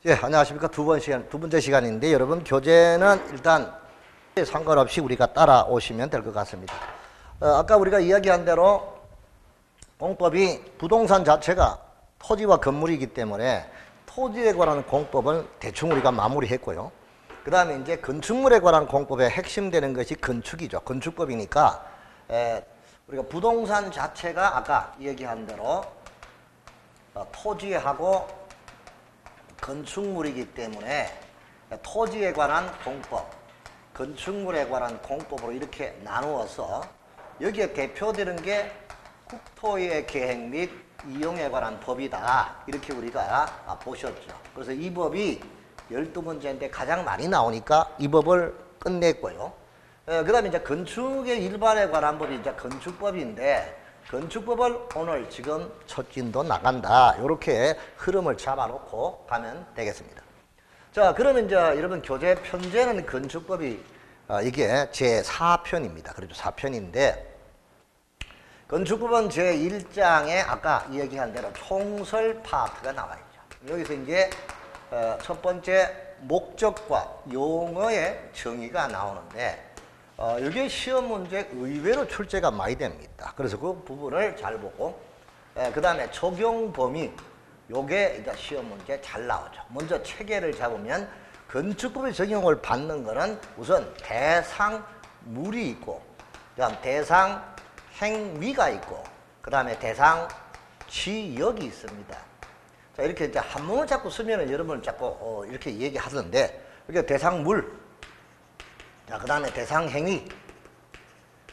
예, 안녕하십니까. 두 번째 시간인데, 여러분, 교재는 일단 상관없이 우리가 따라오시면 될 것 같습니다. 아까 우리가 이야기한 대로 공법이 부동산 자체가 토지와 건물이기 때문에 토지에 관한 공법을 대충 우리가 마무리했고요. 그 다음에 이제 건축물에 관한 공법의 핵심되는 것이 건축이죠. 건축법이니까, 우리가 부동산 자체가 아까 얘기한 대로 토지하고 건축물이기 때문에 토지에 관한 공법, 건축물에 관한 공법으로 이렇게 나누어서 여기에 대표되는 게 국토의 계획 및 이용에 관한 법이다. 이렇게 우리가 보셨죠. 그래서 이 법이 12문제인데 가장 많이 나오니까 이 법을 끝냈고요. 그 다음에 이제 건축의 일반에 관한 법이 이제 건축법인데, 건축법을 오늘 지금 첫 진도 나간다. 이렇게 흐름을 잡아놓고 가면 되겠습니다. 자, 그러면 이제 여러분 교재 편제는 건축법이 이게 제4편입니다. 그렇죠. 4편인데 건축법은 제1장에 아까 얘기한 대로 총설 파트가 나와 있죠. 여기서 이제 첫 번째 목적과 용어의 정의가 나오는데 이게 시험 문제 의외로 출제가 많이 됩니다. 그래서 그 부분을 잘 보고, 그 다음에 적용 범위, 요게 이제 시험 문제 잘 나오죠. 먼저 체계를 잡으면 건축법의 적용을 받는 거는 우선 대상물이 있고, 그다음 대상 행위가 있고, 그 다음에 대상 지역이 있습니다. 자, 이렇게 이제 한문을 자꾸 쓰면은 여러분 자꾸 이렇게 얘기하던데, 이게 대상물, 자, 그 다음에 대상 행위,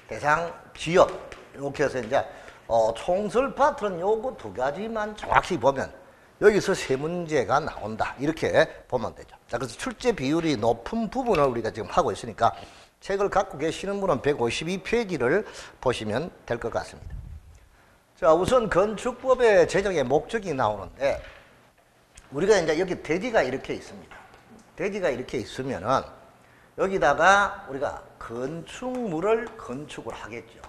대상 지역, 이렇게 해서 이제, 총설 파트는 요거 두 가지만 정확히 보면 여기서 세 문제가 나온다. 이렇게 보면 되죠. 자, 그래서 출제 비율이 높은 부분을 우리가 지금 하고 있으니까 책을 갖고 계시는 분은 152페이지를 보시면 될 것 같습니다. 자, 우선 건축법의 제정의 목적이 나오는데, 우리가 이제 여기 대지가 이렇게 있습니다. 대지가 이렇게 있으면은 여기다가 우리가 건축물을 건축을 하겠죠.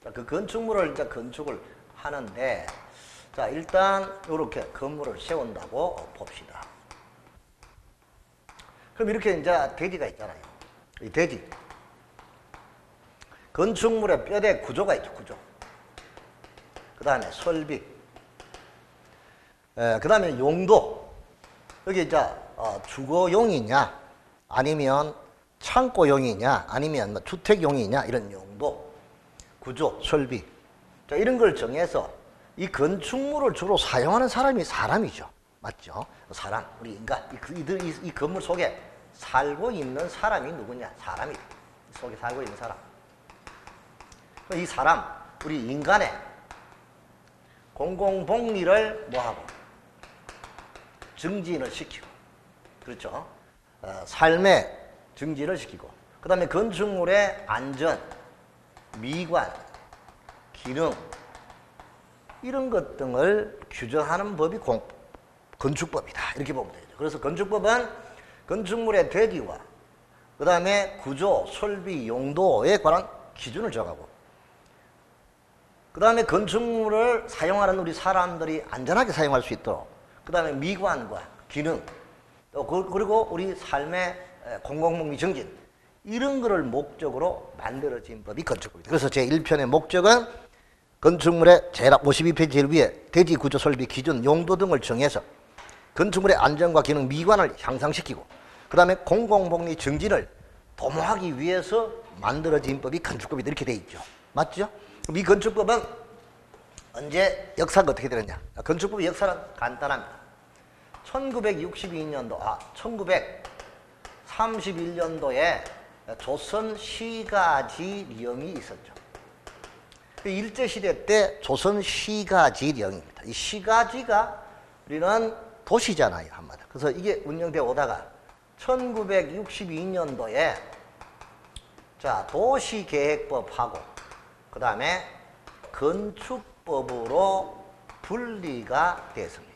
자, 그 건축물을 이제 건축을 하는데, 자, 일단 이렇게 건물을 세운다고 봅시다. 그럼 이렇게 이제 대지가 있잖아요. 이 대지. 건축물의 뼈대 구조가 있죠, 구조. 그 다음에 설비. 그 다음에 용도. 여기 이제 주거용이냐, 아니면 창고용이냐, 아니면 뭐 주택용이냐, 이런 용도, 구조, 설비. 자, 이런 걸 정해서 이 건축물을 주로 사용하는 사람이 사람이죠. 맞죠? 사람, 우리 인간. 이 건물 속에 살고 있는 사람이 누구냐? 사람이. 이 속에 살고 있는 사람. 이 사람, 우리 인간의 공공복리를 뭐하고? 증진을 시키고. 그렇죠? 삶의 증진을 시키고, 그 다음에 건축물의 안전, 미관, 기능, 이런 것 등을 규정하는 법이 건축법이다. 이렇게 보면 되죠. 그래서 건축법은 건축물의 대지와 그 다음에 구조, 설비, 용도에 관한 기준을 정하고, 그 다음에 건축물을 사용하는 우리 사람들이 안전하게 사용할 수 있도록, 그 다음에 미관과 기능, 또 그리고 우리 삶의 공공복리 증진, 이런 거를 목적으로 만들어진 법이 건축법입니다. 그래서 제1편의 목적은 건축물의 52페이지 제일 위에 대지, 구조, 설비, 기준, 용도 등을 정해서 건축물의 안전과 기능, 미관을 향상시키고, 그 다음에 공공복리 증진을 도모하기 위해서 만들어진 법이 건축법이다. 이렇게 돼 있죠. 맞죠? 그럼 이 건축법은 언제 역사가 어떻게 되느냐? 건축법의 역사는 간단합니다. 1962년도, 1931년도에 조선시가지령이 있었죠. 일제시대 때 조선시가지령입니다. 이 시가지가 우리는 도시잖아요, 한마디로. 그래서 이게 운영되어 오다가 1962년도에 자, 도시계획법하고 그 다음에 건축법으로 분리가 됐습니다.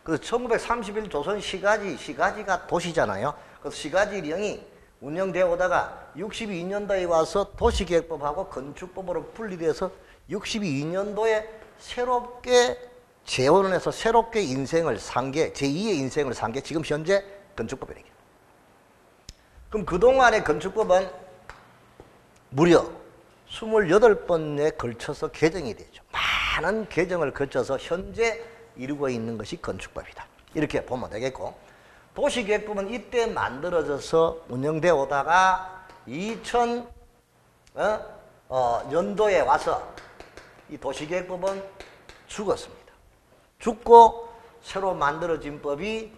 그래서 1931 조선시가지가 도시잖아요. 그래서 시가지령이 운영되어 오다가 62년도에 와서 도시계획법하고 건축법으로 분리돼서 62년도에 새롭게 재혼을 해서 새롭게 인생을 산 게, 제2의 인생을 산 게 지금 현재 건축법이래요. 그럼 그동안의 건축법은 무려 28번에 걸쳐서 개정이 되죠. 많은 개정을 거쳐서 현재 이루고 있는 것이 건축법이다. 이렇게 보면 되겠고, 도시계획법은 이때 만들어져서 운영되어 오다가 2000년도에 와서 이 도시계획법은 죽었습니다. 죽고 새로 만들어진 법이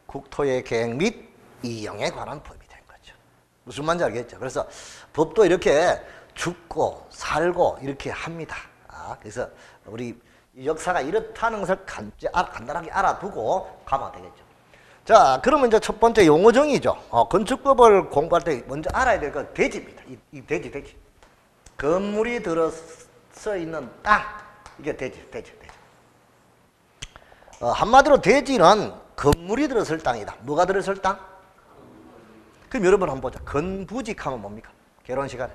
국토의 계획 및 이용에 관한 법이 된 거죠. 무슨 말인지 알겠죠? 그래서 법도 이렇게 죽고 살고 이렇게 합니다. 그래서 우리 역사가 이렇다는 것을 간단하게 알아두고 가면 되겠죠. 자, 그러면 이제 첫 번째 용어 정의죠. 건축법을 공부할 때 먼저 알아야 될 건 대지입니다. 이 대지. 건물이 들어서 있는 땅, 이게 대지. 한마디로 대지는 건물이 들어설 땅이다. 뭐가 들어설 땅? 그럼 여러분 한번 보자. 건부직 하면 뭡니까? 결혼 시간에.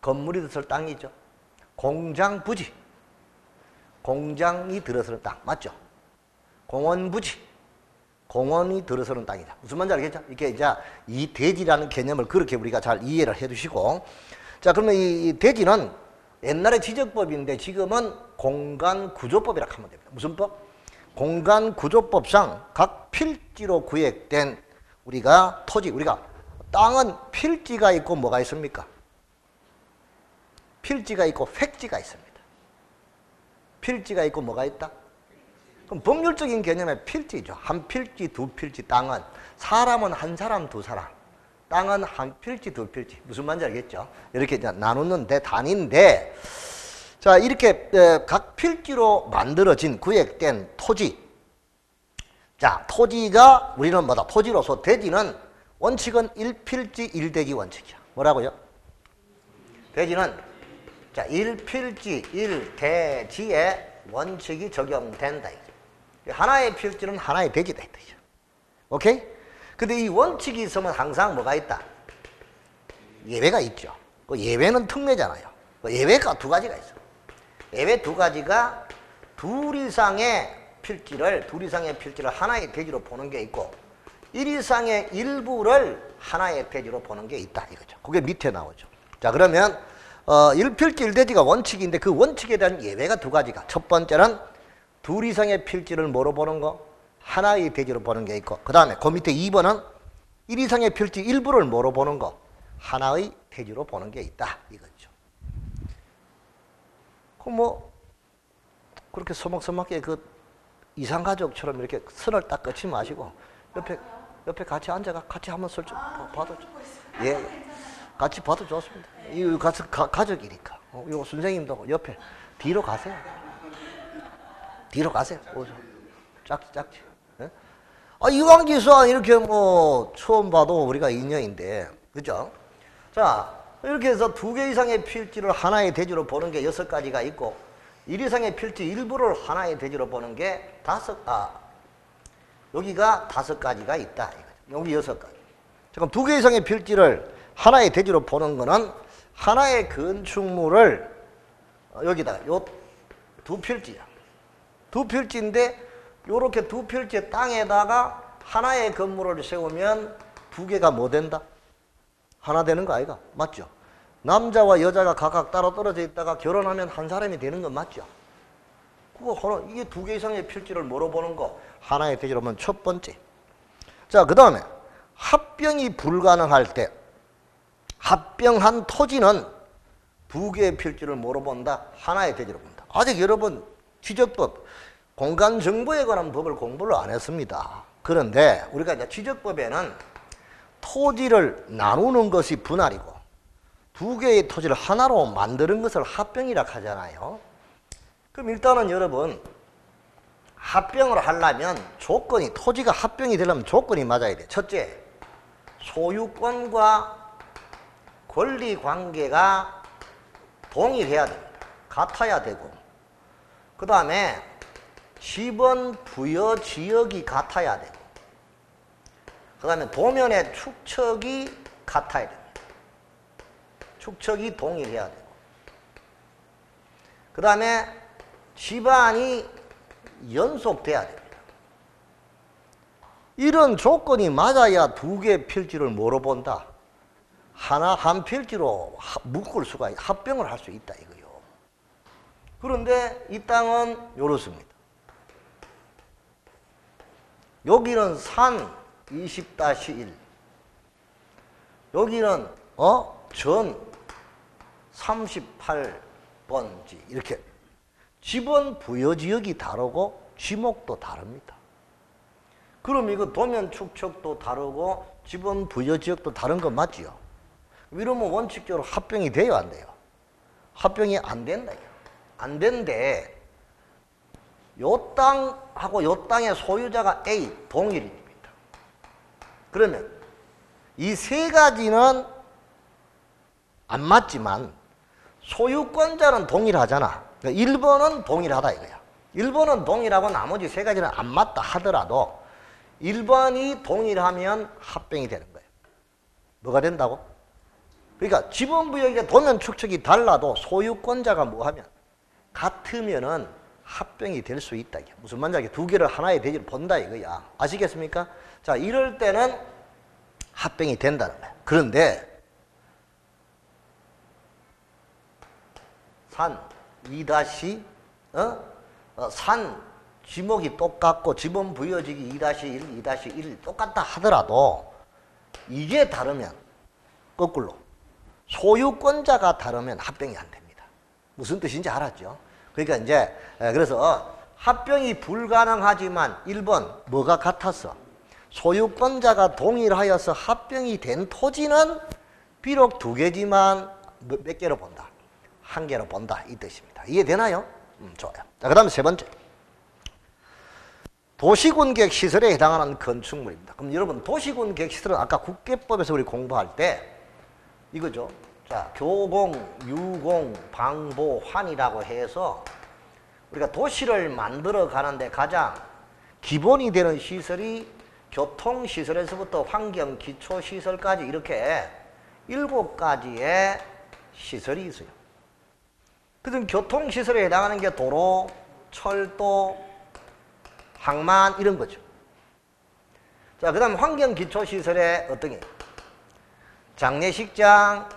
건물이 들어설 땅이죠. 공장부지. 공장이 들어서는 땅. 맞죠? 공원부지. 공원이 들어서는 땅이다. 무슨 말인지 알겠죠? 이게 이제 이 대지라는 개념을 그렇게 우리가 잘 이해를 해 두시고. 자, 그러면 이 대지는 옛날에 지적법인데 지금은 공간구조법이라고 하면 됩니다. 무슨 법? 공간구조법상 각 필지로 구획된 우리가 토지, 우리가 땅은 필지가 있고 뭐가 있습니까? 필지가 있고 획지가 있습니다. 필지가 있고 뭐가 있다? 그럼 법률적인 개념의 필지죠. 한 필지, 두 필지. 땅은 사람은 한 사람, 두 사람. 땅은 한 필지, 두 필지. 무슨 말인지 알겠죠? 이렇게 이제 나누는 단위인데, 자, 이렇게 각 필지로 만들어진 구획된 토지. 자, 토지가 우리는 뭐다? 토지로서 대지는 원칙은 1필지 1대지 원칙이야. 뭐라고요? 대지는 자, 1필지 1대지의 원칙이 적용된다. 하나의 필지는 하나의 대지다. 오케이? 근데 이 원칙이 있으면 항상 뭐가 있다? 예외가 있죠. 그 예외는 특례잖아요. 그 예외가 두 가지가 있어. 예외 두 가지가 둘 이상의 필지를 하나의 대지로 보는 게 있고, 1 이상의 일부를 하나의 대지로 보는 게 있다 이거죠. 그게 밑에 나오죠. 자, 그러면 1필지 1대지가 원칙인데 그 원칙에 대한 예외가 두 가지가, 첫 번째는 둘 이상의 필지를 뭐로 보는 거? 하나의 대지로 보는 게 있고, 그 다음에 그 밑에 2번은 1 이상의 필지 일부를 뭐로 보는 거? 하나의 대지로 보는 게 있다 이거죠. 그럼 뭐 그렇게 소먹소먹하게 그 이상가족처럼 이렇게 선을 딱 긋지 마시고 옆에 같이 앉아가 같이 한번 설정 봐도 예, 같이 봐도 좋습니다. 이 가족이니까. 이거 선생님도 옆에 뒤로 가세요. 뒤로 가세요. 짝지. 예? 이광지수와 이렇게 뭐 처음 봐도 우리가 인연인데, 그죠? 자, 이렇게 해서 2개 이상의 필지를 하나의 대지로 보는 게 6가지가 있고, 1 이상의 필지 일부를 하나의 대지로 보는 게 여기가 5가지가 있다. 여기 6가지. 그럼 2개 이상의 필지를 하나의 대지로 보는 거는 하나의 건축물을 여기다가 요 2필지야. 2필지인데 요렇게 2필지의 땅에다가 하나의 건물을 세우면 2개가 뭐 된다? 하나 되는 거 아이가? 맞죠? 남자와 여자가 각각 따로 떨어져 있다가 결혼하면 한 사람이 되는 건 맞죠? 이게 2개 이상의 필지를 뭐로 보는 거? 하나의 대지로 보면 첫 번째. 자, 그 다음에 합병이 불가능할 때 합병한 토지는 2개의 필지를 뭐로 본다? 하나의 대지로 본다. 아직 여러분 지적법, 공간정보에 관한 법을 공부를 안 했습니다. 그런데 우리가 이제 지적법에는 토지를 나누는 것이 분할이고 2개의 토지를 하나로 만드는 것을 합병이라고 하잖아요. 그럼 일단은 여러분 합병을 하려면 조건이, 토지가 합병이 되려면 조건이 맞아야 돼. 첫째, 소유권과 권리관계가 동일해야 됩니다. 같아야 되고, 그 다음에 지번 부여 지역이 같아야 되고, 그 다음에 도면의 축척이 같아야 됩니다. 축척이 동일해야 되고, 그 다음에 집안이 연속돼야 됩니다. 이런 조건이 맞아야 두 개 필지를 뭐로 본다? 한 필지로 묶을 수가, 합병을 할 수 있다 이거요. 그런데 이 땅은 이렇습니다. 여기는 산 20-1, 여기는 전 38번지 이렇게 지번 부여지역이 다르고 지목도 다릅니다. 그럼 이거 도면 축척도 다르고 지번 부여지역도 다른 거 맞지요? 이러면 원칙적으로 합병이 돼요, 안 돼요? 합병이 안 된다. 안 된대. 요 땅하고 요 땅의 소유자가 A 동일입니다. 그러면 이 세 가지는 안 맞지만 소유권자는 동일하잖아. 그러니까 1번은 동일하다 이거야. 1번은 동일하고 나머지 세 가지는 안 맞다 하더라도 1번이 동일하면 합병이 되는 거예요. 뭐가 된다고? 그러니까 지분부여기가 도면 축척이 달라도 소유권자가 뭐하면 같으면은 합병이 될 수 있다. 이게 무슨 말인지 두 개를 하나의 대지를 본다 이거야. 아시겠습니까? 자, 이럴 때는 합병이 된다는 거야. 그런데 산 2- 산 지목이 똑같고 지분 부여지기 2-1, 2-1 똑같다 하더라도 이게 다르면 거꾸로 소유권자가 다르면 합병이 안 됩니다. 무슨 뜻인지 알았죠? 그러니까 이제 그래서 합병이 불가능하지만 1번 뭐가 같았어? 소유권자가 동일하여서 합병이 된 토지는 비록 두 개지만 몇 개로 본다? 한 개로 본다 이 뜻입니다. 이해되나요? 좋아요. 자, 그 다음에 세 번째. 도시군계획 시설에 해당하는 건축물입니다. 그럼 여러분 도시군계획 시설은 아까 국계법에서 우리 공부할 때 이거죠. 자, 교공, 유공, 방보, 환이라고 해서 우리가 도시를 만들어 가는데 가장 기본이 되는 시설이 교통시설에서부터 환경기초시설까지 이렇게 7가지의 시설이 있어요. 그중 교통시설에 해당하는 게 도로, 철도, 항만 이런 거죠. 자, 그 다음 환경기초시설에 어떤 게 장례식장,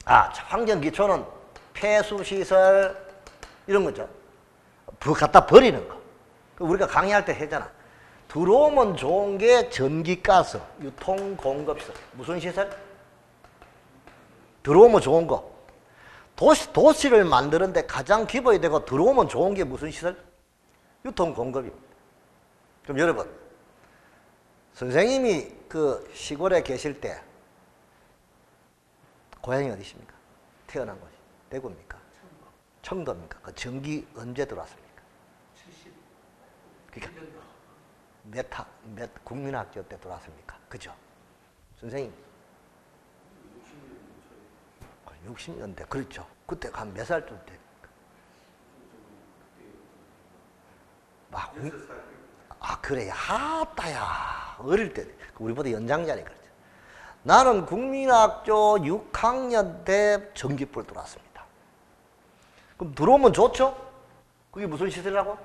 환경기초는 폐수시설 이런 거죠. 갖다 버리는 거. 우리가 강의할 때 했잖아. 들어오면 좋은 게 전기가스, 유통공급시설. 무슨 시설? 들어오면 좋은 거. 도시를 만드는데 가장 기본이 되고 들어오면 좋은 게 무슨 시설? 유통공급입니다. 그럼 여러분, 선생님이 그 시골에 계실 때 고향이 어디십니까? 태어난 곳이 대구입니까? 청도입니까? 그 전기 언제 들어왔습니까? 70. 그러니까 몇 국민학교 때 들어왔습니까? 그죠? 선생님 60년대 그렇죠. 그때 한 몇 살쯤 됩니까? 그래. 하따야. 어릴 때 우리보다 연장자니 그렇죠. 나는 국민학교 6학년 때 전기불 들어왔습니다. 그럼 들어오면 좋죠? 그게 무슨 시설이라고?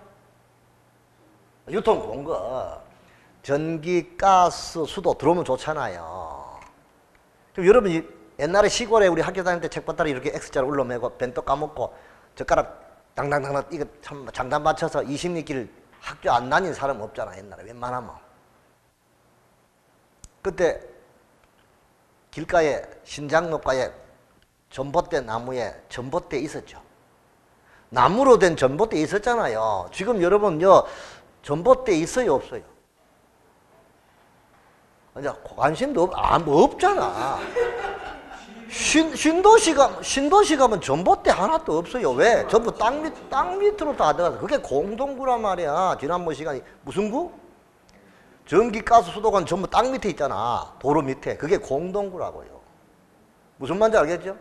유통공급. 전기, 가스, 수도 들어오면 좋잖아요. 그럼 여러분 옛날에 시골에 우리 학교 다닐 때 책 봤다가 이렇게 X자를 울러매고 벤또 까먹고 젓가락 당당당 이거 참 장단 맞춰서 20리길 학교 안 다닌 사람 없잖아. 옛날에 웬만하면. 그때 길가에 신장로가에 전봇대 나무에 전봇대 있었죠. 나무로 된 전봇대 있었잖아요. 지금 여러분 전봇대 있어요 없어요? 이제 관심도 없잖아. 신도시 가면 전봇대 하나도 없어요. 왜? 전부 땅 밑으로 다 들어가서. 그게 공동구란 말이야. 지난번 시간에. 무슨 구? 전기, 가스, 수도관 전부 땅 밑에 있잖아. 도로 밑에. 그게 공동구라고요. 무슨 말인지 알겠죠?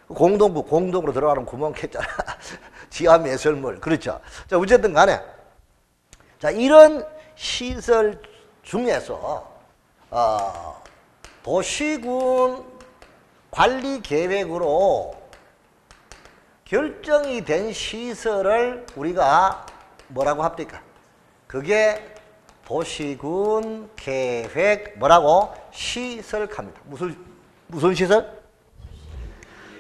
공동구, 공동으로 들어가는 구멍 캤잖아. 지하 매설물. 그렇죠. 자, 어쨌든 간에. 자, 이런 시설 중에서, 도시군 관리 계획으로 결정이 된 시설을 우리가 뭐라고 합니까? 그게 도시군 계획 뭐라고? 시설합니다. 무슨 시설?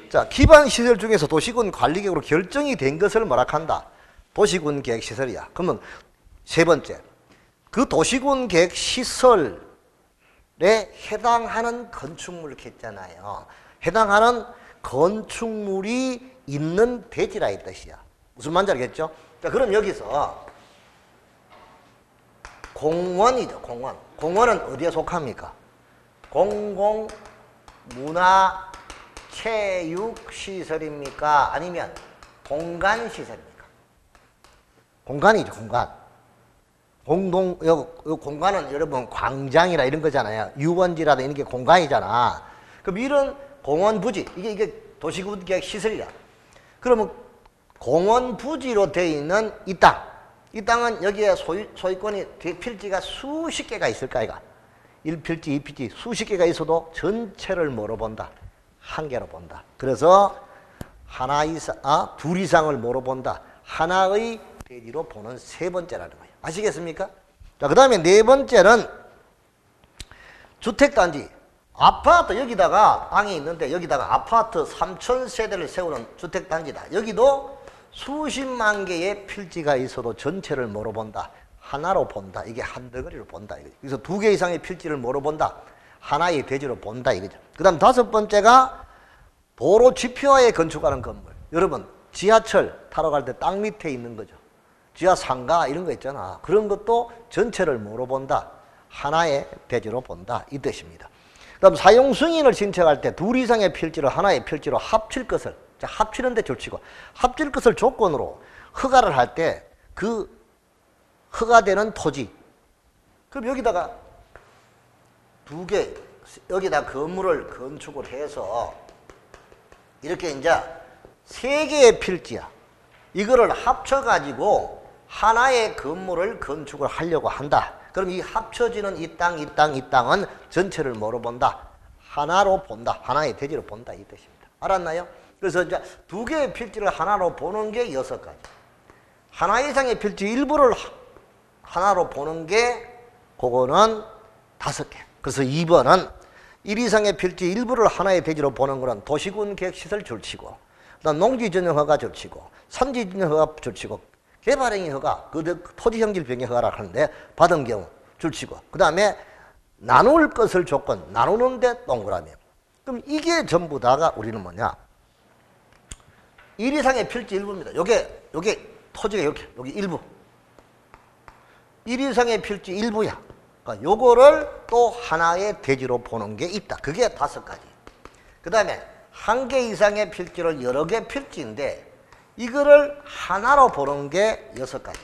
자, 기반 시설 중에서 도시군 관리계획으로 결정이 된 것을 뭐라 한다? 도시군 계획 시설이야. 그러면 세 번째, 그 도시군 계획 시설에 해당하는 건축물 이렇게 했잖아요. 해당하는 건축물이 있는 대지라 이 뜻이야. 무슨 말인지 알겠죠? 자, 그럼 여기서 공원이죠, 공원. 공원은 어디에 속합니까? 공공 문화 체육시설입니까? 아니면 공간시설입니까? 공간이죠, 공간. 요 공간은 여러분 광장이라 이런 거잖아요. 유원지라든 이런 게 공간이잖아. 그럼 이런 공원 부지, 이게 도시군 계획 시설이야. 그러면 공원 부지로 되어 있는 이 땅. 이 땅은 여기에 소유권이 필지가 수십 개가 있을까, 이가? 1필지, 2필지 수십 개가 있어도 전체를 뭐로 본다? 한 개로 본다. 그래서 둘 이상을 뭐로 본다? 하나의 대지로 보는 세 번째라는 거예요. 아시겠습니까? 자, 그 다음에 네 번째는 주택단지. 아파트, 여기다가 땅이 있는데 여기다가 아파트 3,000세대를 세우는 주택단지다. 여기도 수십만 개의 필지가 있어도 전체를 뭐로 본다? 하나로 본다. 이게 한 덩어리로 본다. 그래서 두 개 이상의 필지를 뭐로 본다? 하나의 대지로 본다. 이거죠. 그 다음 다섯 번째가 도로 지표화에 건축하는 건물. 여러분, 지하철 타러 갈 때 땅 밑에 있는 거죠. 지하 상가 이런 거 있잖아. 그런 것도 전체를 뭐로 본다? 하나의 대지로 본다. 이 뜻입니다. 그 다음 사용 승인을 신청할 때 둘 이상의 필지를 하나의 필지로 합칠 것을, 자, 합치는 데 줄치고, 합칠 것을 조건으로 허가를 할 때 그 허가되는 토지. 그럼 여기다가 두 개, 여기다 건물을 건축을 해서 이렇게 이제 세 개의 필지야. 이거를 합쳐가지고 하나의 건물을 건축을 하려고 한다. 그럼 이 합쳐지는 이 땅은 전체를 뭐로 본다? 하나로 본다. 하나의 대지로 본다. 이 뜻입니다. 알았나요? 그래서 이제 두 개의 필지를 하나로 보는 게 6가지. 하나 이상의 필지 일부를 하나로 보는 게 그거는 5개. 그래서 2번은 1 이상의 필지 일부를 하나의 대지로 보는 거는 도시군 계획시설 줄치고, 그다음 농지전용 허가 줄치고, 산지전용 허가 줄치고, 개발행위 허가, 그 토지 형질 변경 허가를 하는데 받은 경우 줄치고, 그 다음에 나눌 것을 조건, 나누는데 동그라미. 그럼 이게 전부 다가 우리는 뭐냐? 1 이상의 필지 일부입니다. 요게 토지가 이렇게, 여기 일부. 1 이상의 필지 일부야. 그러니까 요거를 또 하나의 대지로 보는 게 있다. 그게 5가지. 그 다음에 1개 이상의 필지를 여러 개 필지인데 이거를 하나로 보는 게 6가지.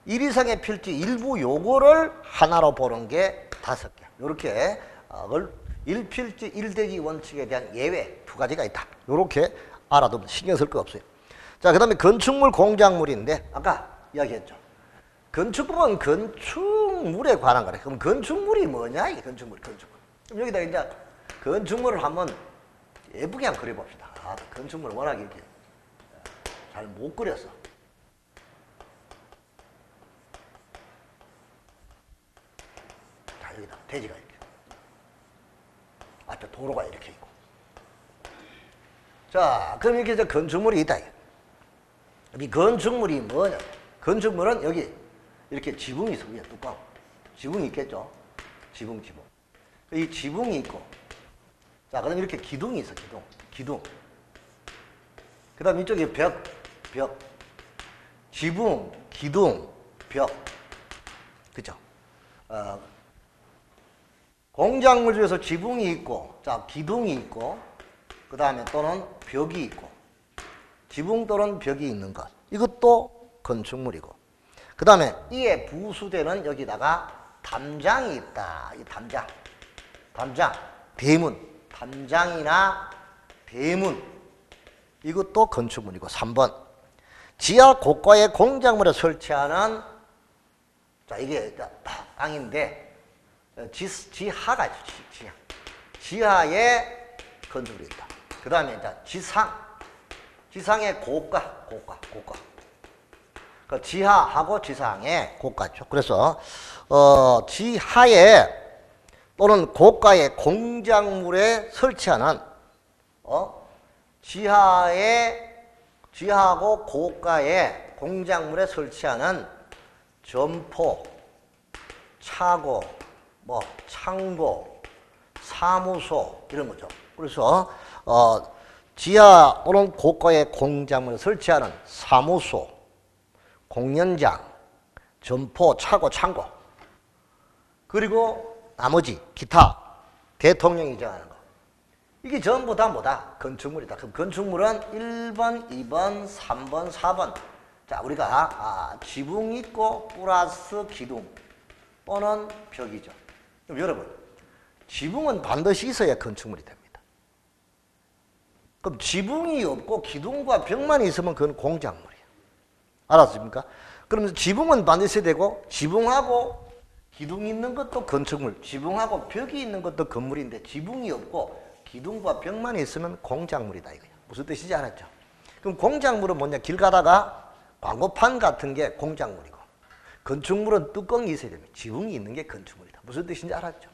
1 이상의 필지 일부 요거를 하나로 보는 게 5개. 요렇게 1필지 1대지 원칙에 대한 예외 2가지가 있다. 요렇게 알아두면 신경 쓸 거 없어요. 자, 그 다음에 건축물 공작물인데 아까 이야기했죠. 건축물은 건축물에 관한 거래. 그럼 건축물이 뭐냐? 이게 건축물. 그럼 여기다 이제 건축물을 한번 예쁘게 한번 그려봅시다. 아, 건축물을 워낙 이렇게 잘 못 그렸어. 자, 여기다 대지가 이렇게. 앞에 도로가 이렇게 있고. 자, 그럼 이렇게 이제 건축물이 있다. 이 건축물이 뭐냐? 건축물은 여기 이렇게 지붕이 있어. 위에 뚜껑. 지붕이 있겠죠? 지붕. 이 지붕이 있고. 자, 그다음 이렇게 기둥이 있어. 기둥. 그 다음 이쪽에 벽. 지붕, 기둥, 벽. 그죠? 공작물 중에서 지붕이 있고, 자, 기둥이 있고, 그 다음에 또는 벽이 있고, 지붕 또는 벽이 있는 것. 이것도 건축물이고. 그 다음에 이에 부수되는 여기다가 담장이 있다. 이 담장. 대문. 담장이나 대문. 이것도 건축물이고. 3번. 지하 고가의 공작물에 설치하는, 자, 이게 땅인데, 지하가 있죠. 지하에 건축물이 있다. 그 다음에 지상의 고가. 그 지하하고 지상의 고가죠. 그래서 지하에 또는 고가의 공작물에 설치하는 지하하고 고가의 공작물에 설치하는 점포, 차고, 창고, 사무소 이런 거죠. 그래서 지하 또는 고가의 공작물에 설치하는 사무소, 공연장, 점포, 차고, 창고 그리고 나머지 기타 대통령이 정하는 거 이게 전부 다 뭐다? 건축물이다. 그럼 건축물은 1번, 2번, 3번, 4번 자 우리가 지붕 있고 플러스 기둥 또는 벽이죠. 그럼 여러분 지붕은 반드시 있어야 건축물이 됩니다. 그럼 지붕이 없고 기둥과 벽만 있으면 그건 공작물이에요. 알았습니까? 그러면 지붕은 반드시 있어야 되고 지붕하고 기둥이 있는 것도 건축물, 지붕하고 벽이 있는 것도 건물인데 지붕이 없고 기둥과 벽만 있으면 공작물이다 이거야. 무슨 뜻인지 알았죠? 그럼 공작물은 뭐냐? 길 가다가 광고판 같은 게 공작물이고 건축물은 뚜껑이 있어야 됩니다. 지붕이 있는 게 건축물이다. 무슨 뜻인지 알았죠?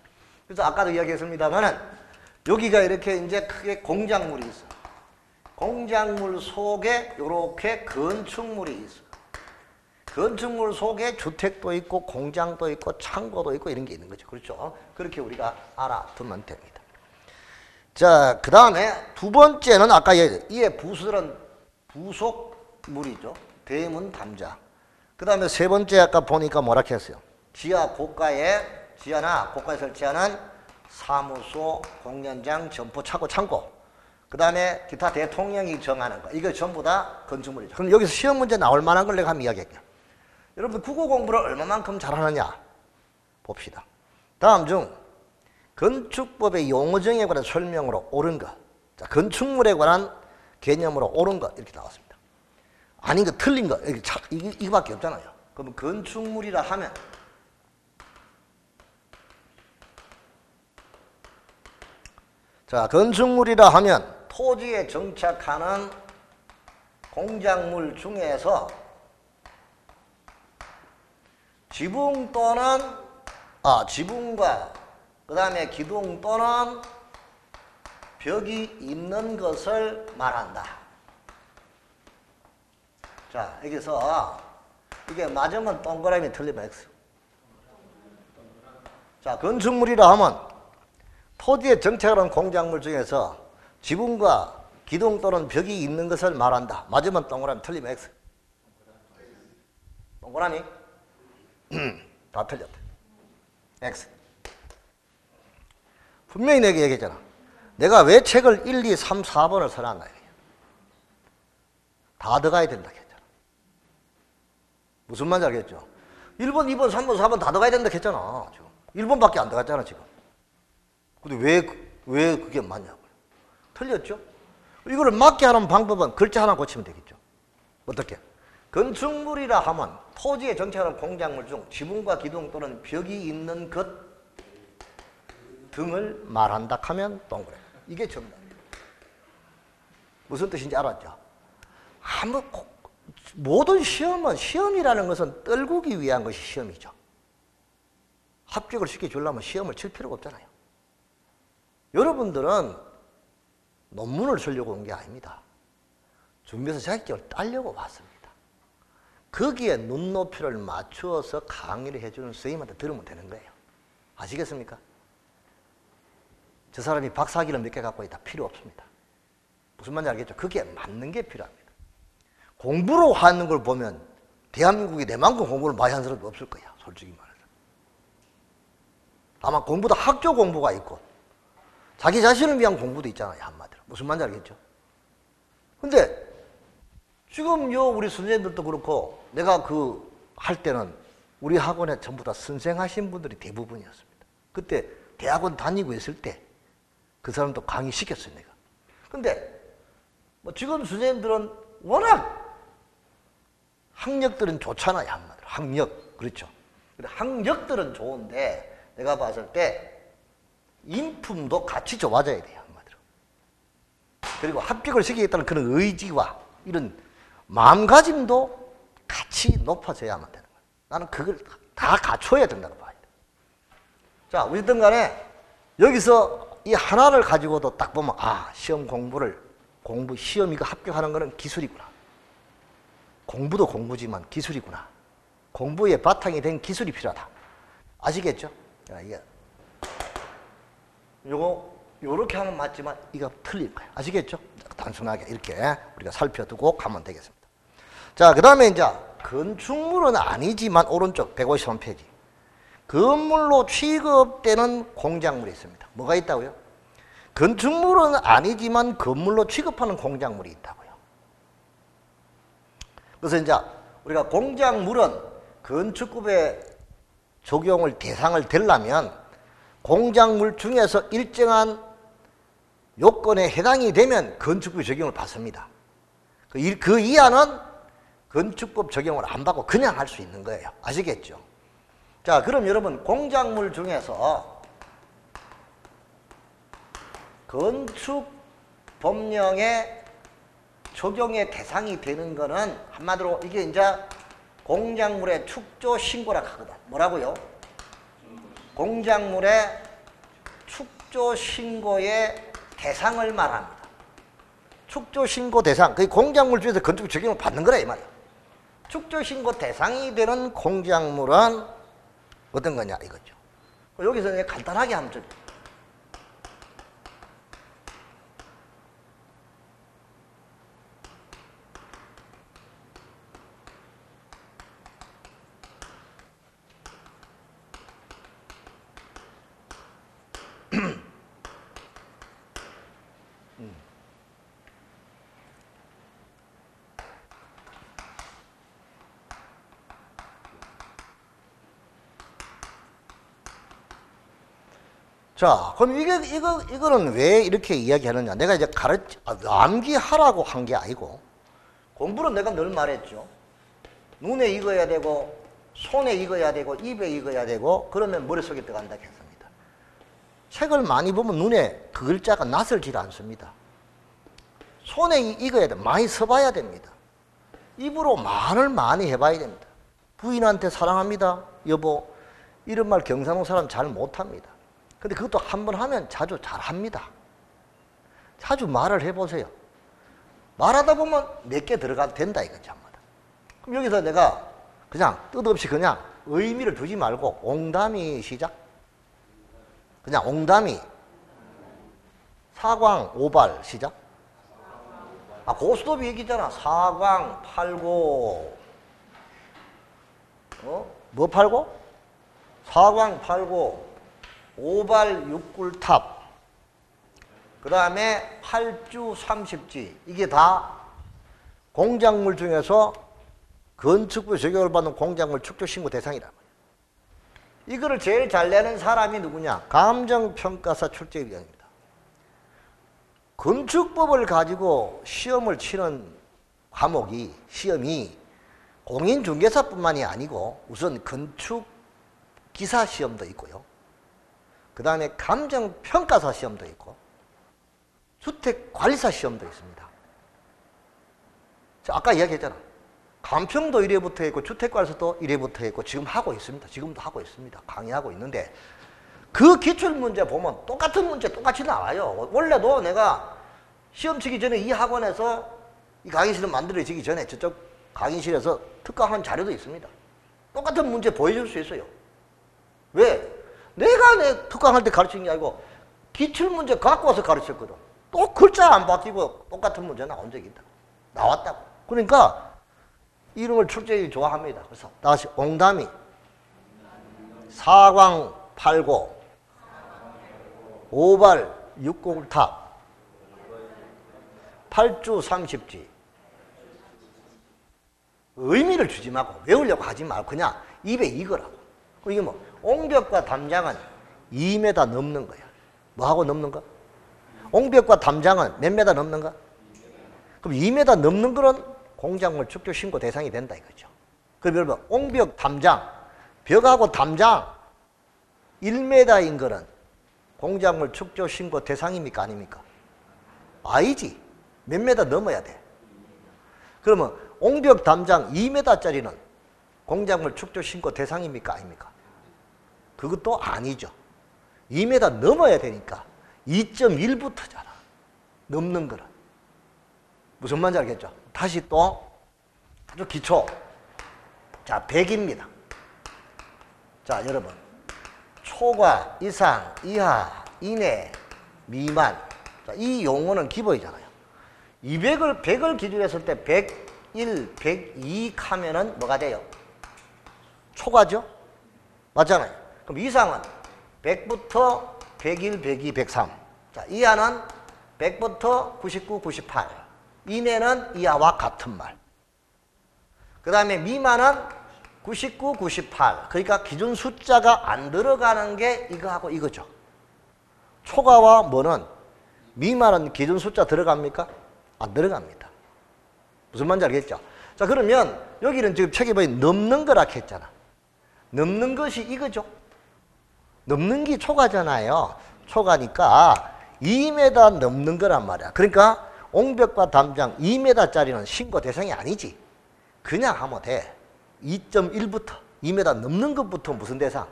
그래서 아까도 이야기했습니다만은 여기가 이렇게 이제 크게 공작물이 있어. 공작물 속에 이렇게 건축물이 있어. 건축물 속에 주택도 있고 공장도 있고 창고도 있고 이런 게 있는 거죠. 그렇죠? 그렇게 우리가 알아두면 됩니다. 자, 그 다음에 두 번째는 아까 이에 부수들은 부속물이죠. 대문 담장. 그 다음에 세 번째 아까 보니까 뭐라 했어요? 지하나 고가에 설치하는 사무소, 공연장, 점포, 차고, 창고. 그 다음에 기타 대통령이 정하는 거. 이거 전부 다 건축물이죠. 그럼 여기서 시험 문제 나올 만한 걸 내가 한번 이야기할게요. 여러분 국어 공부를 얼마만큼 잘하느냐 봅시다. 다음 중 건축법의 용어정에 관한 설명으로 옳은 것. 자, 건축물에 관한 개념으로 옳은 것 이렇게 나왔습니다. 아닌 거 틀린 거 이거밖에 없잖아요. 그러면 건축물이라 하면 자, 건축물이라 하면 토지에 정착하는 공작물 중에서 지붕 또는 지붕과 그 다음에 기둥 또는 벽이 있는 것을 말한다. 자, 여기서 이게 맞으면 동그라미 틀리면 X. 자, 건축물이라 하면 토지에 정착하는 공작물 중에서 지붕과 기둥 또는 벽이 있는 것을 말한다. 맞으면 동그라미 틀리면 X. 동그라미? 다 틀렸다. X. 분명히 내가 얘기했잖아. 내가 왜 책을 1, 2, 3, 4번을 써놨나. 다 들어가야 된다 했잖아. 무슨 말인지 알겠죠? 1번, 2번, 3번, 4번 다 들어가야 된다 했잖아. 지금. 1번밖에 안 들어갔잖아, 지금. 근데 왜 그게 맞냐고요? 틀렸죠? 이거를 맞게 하는 방법은 글자 하나 고치면 되겠죠. 어떻게? 건축물이라 하면 토지에 정착하는 공작물 중 지붕과 기둥 또는 벽이 있는 것 등을 말한다 하면 동그래. 이게 정답이에요. 무슨 뜻인지 알았죠? 모든 시험이라는 것은 떨구기 위한 것이 시험이죠. 합격을 시켜주려면 시험을 칠 필요가 없잖아요. 여러분들은 논문을 쓰려고 온 게 아닙니다. 준비해서 자격증을 따려고 왔습니다. 거기에 눈높이를 맞추어서 강의를 해주는 선생님한테 들으면 되는 거예요. 아시겠습니까? 저 사람이 박사학위를 몇 개 갖고 있다. 필요 없습니다. 무슨 말인지 알겠죠? 그게 맞는 게 필요합니다. 공부로 하는 걸 보면 대한민국이 내만큼 공부를 많이 한 사람도 없을 거야. 솔직히 말해서. 다만 공부도 학교 공부가 있고 자기 자신을 위한 공부도 있잖아요. 한마디로. 무슨 말인지 알겠죠? 근데 지금 우리 선생님들도 그렇고 내가 할 때는 우리 학원에 전부 다 선생하신 분들이 대부분이었습니다. 그때 대학원 다니고 있을 때 그 사람도 강의 시켰어요, 내가. 근데 지금 선생님들은 워낙 학력들은 좋잖아요, 한마디로. 학력, 그렇죠. 근데 학력들은 좋은데 내가 봤을 때 인품도 같이 좋아져야 돼요, 한마디로. 그리고 합격을 시키겠다는 그런 의지와 이런 마음가짐도 같이 높아져야만 되는 거예요. 나는 그걸 다 갖춰야 된다고 봐요. 자, 어쨌든 간에 여기서 이 하나를 가지고도 딱 보면 아, 시험 시험 이거 합격하는 거는 기술이구나. 공부도 공부지만 기술이구나. 공부의 바탕이 된 기술이 필요하다. 아시겠죠? 야, 이게 요렇게 하면 맞지만 이거 틀린 거예요. 아시겠죠? 단순하게 이렇게 우리가 살펴두고 가면 되겠습니다. 자, 그 다음에 이제 건축물은 아니지만 오른쪽 153페이지. 건물로 취급되는 공작물이 있습니다. 뭐가 있다고요? 건축물은 아니지만 건물로 취급하는 공작물이 있다고요. 그래서 이제 우리가 공작물은 건축법에 적용을 대상을 되려면 공작물 중에서 일정한 요건에 해당이 되면 건축법 적용을 받습니다. 그 이하는 건축법 적용을 안 받고 그냥 할 수 있는 거예요. 아시겠죠? 자, 그럼 여러분 공작물 중에서 건축법령의 적용의 대상이 되는 거는 한마디로 이게 이제 공작물의 축조 신고라 하거든. 뭐라고요? 공작물의 축조 신고의 대상을 말합니다. 축조 신고 대상, 그 공작물 중에서 건축 적용을 받는 거라 이 말이야. 축조 신고 대상이 되는 공작물은 어떤 거냐 이거죠. 여기서 간단하게 한번 좀 자, 그럼 이거는 왜 이렇게 이야기하느냐. 내가 이제 암기하라고 한 게 아니고, 공부는 내가 늘 말했죠. 눈에 익어야 되고, 손에 익어야 되고, 입에 익어야 되고, 그러면 머릿속에 들어간다 했습니다. 책을 많이 보면 눈에 그 글자가 낯설지 않습니다. 손에 익어야 돼. 많이 써봐야 됩니다. 입으로 말을 많이 해봐야 됩니다. 부인한테 사랑합니다, 여보. 이런 말 경상도 사람 잘 못합니다. 근데 그것도 한 번 하면 자주 잘 합니다. 자주 말을 해보세요. 말하다 보면 몇 개 들어가도 된다 이거죠. 그럼 여기서 내가 그냥 뜻없이 그냥 의미를 두지 말고 옹담이 시작. 그냥 옹담이 사광 오발 시작. 아, 고스톱이 얘기잖아. 사광 팔고 뭐 팔고? 사광 팔고 오발 육굴탑, 그 다음에 팔주 30지, 이게 다 공작물 중에서 건축부 적용을 받는 공작물 축조 신고 대상이란 말이에요. 이거를 제일 잘 내는 사람이 누구냐? 감정평가사 출제위원입니다. 건축법을 가지고 시험을 치는 시험이 공인중개사뿐만이 아니고 우선 건축기사 시험도 있고요. 그 다음에 감정평가사 시험도 있고 주택관리사 시험도 있습니다. 아까 이야기했잖아. 감평도 1회 붙어 있고 주택관리사도 1회 붙어 있고 지금 하고 있습니다. 지금도 하고 있습니다. 강의하고 있는데 그 기출문제 보면 똑같은 문제 똑같이 나와요. 원래도 내가 시험 치기 전에 이 학원에서 이 강의실을 만들어지기 전에 저쪽 강의실에서 특강한 자료도 있습니다. 똑같은 문제 보여줄 수 있어요. 왜? 내가 특강할 때 가르친 게 아니고 기출문제 갖고 와서 가르쳤거든. 또 글자 안 바뀌고 똑같은 문제 나온 적이 있다. 나왔다고. 그러니까 이름을 출제위 좋아합니다. 그래서 다시 옹담이 사광 팔고 오발 육골탑 팔주 30지 의미를 주지 말고 외우려고 하지 말고 그냥 입에 익으라고. 이게 뭐 옹벽과 담장은 2m 넘는 거야. 뭐하고 넘는 거? 옹벽과 담장은 몇 m 넘는 거? 그럼 2m 넘는 거는 공작물 축조 신고 대상이 된다 이거죠. 그럼 여러분 옹벽, 담장, 벽하고 담장 1m인 거는 공작물 축조 신고 대상입니까 아닙니까? 아니지. 몇 m 넘어야 돼. 그러면 옹벽 담장 2m짜리는 공작물 축조 신고 대상입니까? 아닙니까? 그것도 아니죠. 2m 넘어야 되니까 2.1부터잖아. 넘는 거는. 무슨 말인지 알겠죠? 다시 또 아주 기초. 자, 100입니다. 자, 여러분. 초과, 이상, 이하, 이내, 미만. 자, 이 용어는 기본이잖아요. 100을 기준으로 했을 때 101, 102 하면은 뭐가 돼요? 초과죠? 맞잖아요. 그럼 이상은 100부터 101, 102, 103. 자, 이하는 100부터 99, 98. 이내는 이하와 같은 말. 그 다음에 미만은 99, 98. 그러니까 기준 숫자가 안 들어가는 게 이거하고 이거죠. 초과와 뭐는 미만은 기준 숫자 들어갑니까? 안 들어갑니다. 무슨 말인지 알겠죠? 자, 그러면 여기는 지금 책에 보니 넘는 거라 했잖아. 넘는 것이 이거죠. 넘는 게 초과잖아요. 초과니까 2m 넘는 거란 말이야. 그러니까 옹벽과 담장 2m짜리는 신고 대상이 아니지. 그냥 하면 돼. 2.1부터 2m 넘는 것부터 무슨 대상?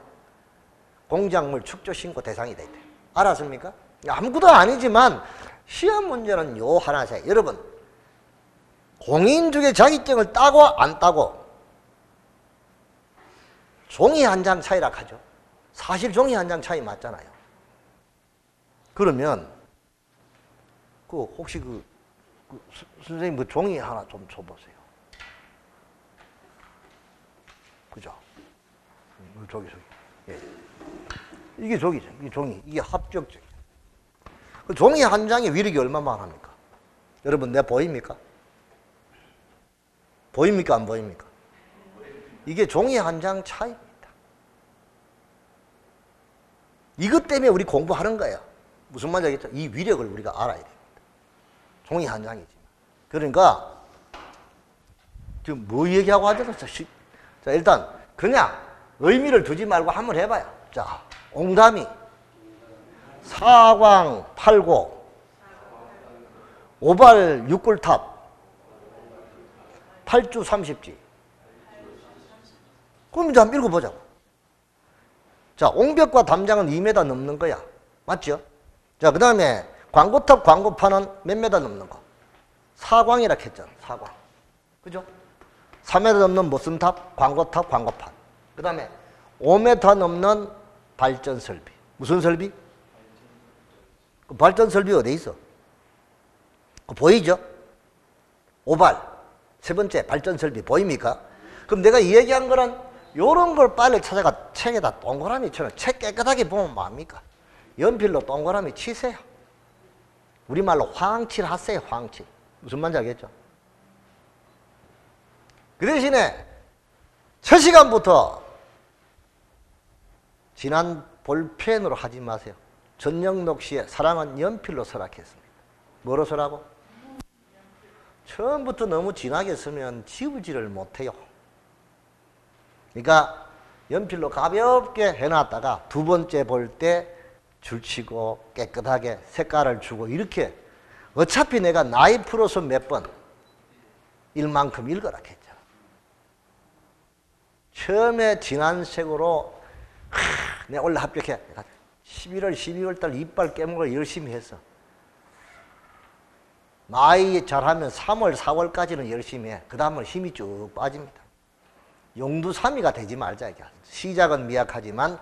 공작물 축조 신고 대상이 돼. 알았습니까? 아무것도 아니지만 시험 문제는 요 하나씩. 여러분, 공인중개 자격증을 따고 안 따고 종이 한 장 차이라 하죠. 사실 종이 한 장 차이 맞잖아요. 그러면 혹시 선생님 그 종이 하나 좀 줘보세요. 그죠? 저기. 예. 이게 저기죠. 이게 종이. 이게 합격증. 그 종이 한 장의 위력이 얼마만 합니까? 여러분, 내 보입니까? 보입니까? 안 보입니까? 이게 종이 한 장 차이입니다. 이것 때문에 우리 공부하는 거예요. 무슨 말인지 알겠죠? 이 위력을 우리가 알아야 됩니다. 종이 한 장이지. 그러니까 지금 뭐 얘기하고 하죠? 자, 일단 그냥 의미를 두지 말고 한번 해봐요. 자, 옹담이 사광 8고 오발 6굴탑 8주 30지. 그럼 이제 한번 읽어보자고. 자, 옹벽과 담장은 2m 넘는 거야. 맞죠? 자, 그 다음에 광고탑, 광고판은 몇 m 넘는 거? 사광이라 했잖아. 사광. 그죠? 3m 넘는 무슨 탑? 광고탑, 광고판. 그 다음에 5m 넘는 발전 설비. 무슨 설비? 그 발전 설비 어디 있어? 보이죠? 오발. 세 번째 발전 설비 보입니까? 그럼 내가 이 얘기한 거는 요런 걸 빨리 찾아가 책에다 동그라미 쳐요. 책 깨끗하게 보면 뭐합니까? 연필로 동그라미 치세요. 우리말로 황칠 하세요. 황칠. 무슨 말인지 알겠죠? 그 대신에 첫 시간부터 지난 볼펜으로 하지 마세요. 전영록 씨의 사랑은 연필로 서락했습니다. 뭐로 서라고? 처음부터 너무 진하게 쓰면 지우지를 못해요. 그러니까 연필로 가볍게 해놨다가 두 번째 볼 때 줄치고 깨끗하게 색깔을 주고 이렇게 어차피 내가 나이 풀어서 몇 번 일만큼 읽어라 했잖아. 처음에 진한 색으로 내가 원래 합격해. 11월, 12월 달 이빨 깨물고 열심히 했어. 나이 잘하면 3월, 4월까지는 열심히 해. 그 다음은 힘이 쭉 빠집니다. 용두사미가 되지 말자. 시작은 미약하지만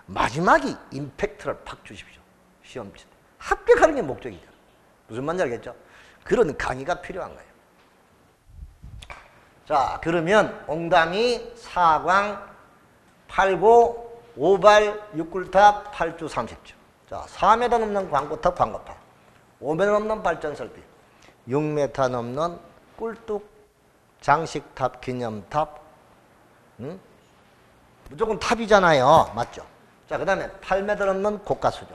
마지막이 임팩트를 팍 주십시오. 시험 칠 때. 합격하는 게 목적이죠. 무슨 말인지 알겠죠? 그런 강의가 필요한 거예요. 자, 그러면 옹담이 사광 8고 5발 6굴탑 8주 30주. 자, 4m 넘는 광고탑 광고판, 5m 넘는 발전설비, 6m 넘는 꿀뚝 장식탑 기념탑. 응? 무조건 탑이잖아요. 맞죠? 자, 그 다음에 8m 넘는 고가수조.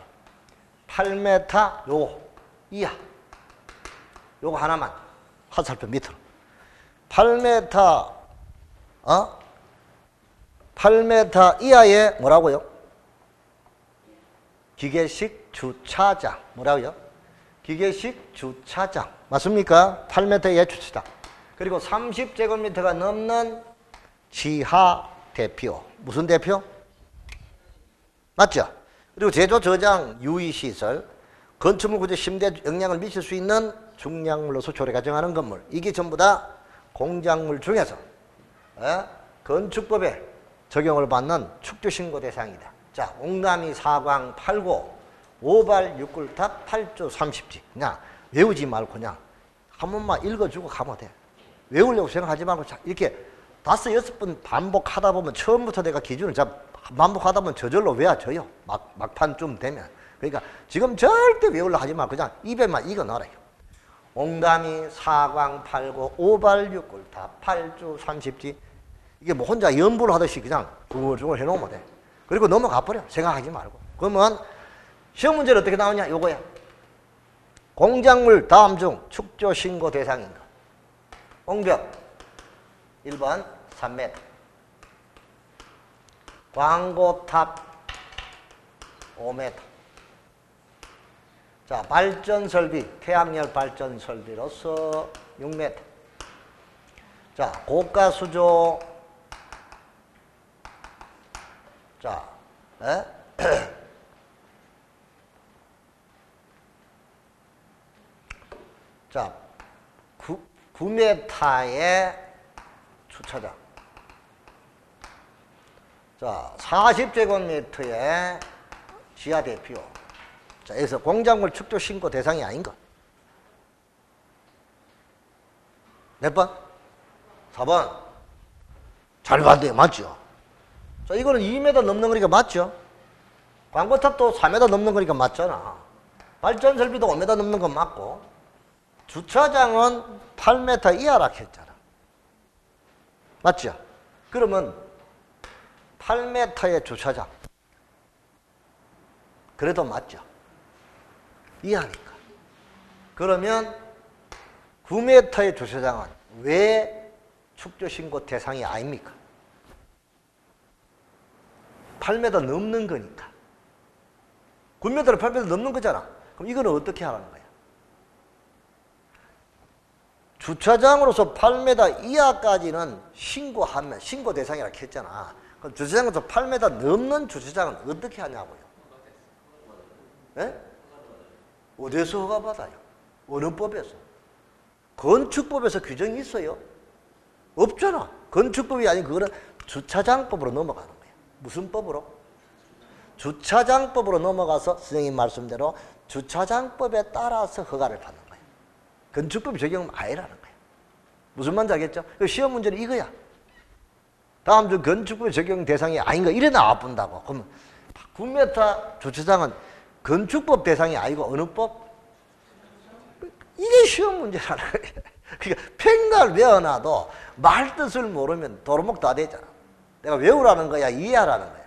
8m 요거 이하. 요거 하나만 화살표 밑으로. 8m 8m 이하에 뭐라고요? 기계식 주차장. 뭐라고요? 기계식 주차장. 맞습니까? 8m 이하의 주차장. 그리고 30제곱미터가 넘는 지하 대표. 무슨 대표? 맞죠? 그리고 제조, 저장, 유의시설, 건축물 구조 심대에 영향을 미칠 수 있는 중량물로서 조례 가정하는 건물. 이게 전부 다 공작물 중에서 건축법에 적용을 받는 축조신고 대상이다. 자, 옹남이, 사광, 팔고, 오발, 육굴탑, 팔조, 30지. 그냥 외우지 말고 그냥 한 번만 읽어주고 가면 돼. 외우려고 생각하지 말고 이렇게 5, 6번 반복하다 보면 처음부터 내가 기준을 반복하다 보면 저절로 외워져요. 막판쯤 되면. 그러니까 지금 절대 외우려고 하지 말고 그냥 입에만 이거 넣어라. 옹담이, 사광, 팔고, 오발, 육굴탑, 팔조, 30지. 이게 뭐 혼자 연부를 하듯이 그냥 중얼중얼 해놓으면 돼. 그리고 넘어가 버려. 생각하지 말고. 그러면 시험 문제는 어떻게 나오냐? 요거야. 공작물 다음 중 축조 신고 대상인가? 옹벽 1번 3m. 광고탑 5m. 자, 발전 설비, 태양열 발전 설비로서 6m. 자, 고가 수조. 자, 자, 9m의 주차장. 자, 40제곱미터의 지하 대표. 자, 여기서 공작물 축조 신고 대상이 아닌 것. 몇 번? 4번. 잘 봤네요. 맞죠? 자, 이거는 2m 넘는 거니까 맞죠? 광고탑도 4m 넘는 거니까 맞잖아. 발전 설비도 5m 넘는 건 맞고, 주차장은 8m 이하라 했잖아. 맞죠? 그러면 8m의 주차장. 그래도 맞죠? 이하니까. 그러면 9m의 주차장은 왜 축조신고 대상이 아닙니까? 8m 넘는 거니까. 9m를 8m 넘는 거잖아. 그럼 이거는 어떻게 하라는 거야? 주차장으로서 8m 이하까지는 신고하면 신고 대상이라고 했잖아. 그럼 주차장에서 8m 넘는 주차장은 어떻게 하냐고요? 예? 어디서 허가받아요? 어느 법에서? 건축법에서 규정이 있어요? 없잖아. 건축법이 아닌 그거는 주차장법으로 넘어가는 거예요. 무슨 법으로? 주차장법으로 넘어가서 선생님 말씀대로 주차장법에 따라서 허가를 받는 거예요. 건축법이 적용은 아니라는 거예요. 무슨 말인지 알겠죠? 시험 문제는 이거야. 다음 주 건축법 적용 대상이 아닌 거 이래 나와본다고. 그러면 9m 주차장은 건축법 대상이 아니고 어느 법? 이게 시험 문제라는 거예요. 그러니까 팽날 외워놔도 말 뜻을 모르면 도루묵 다 되잖아. 내가 외우라는 거야, 이해하라는 거야.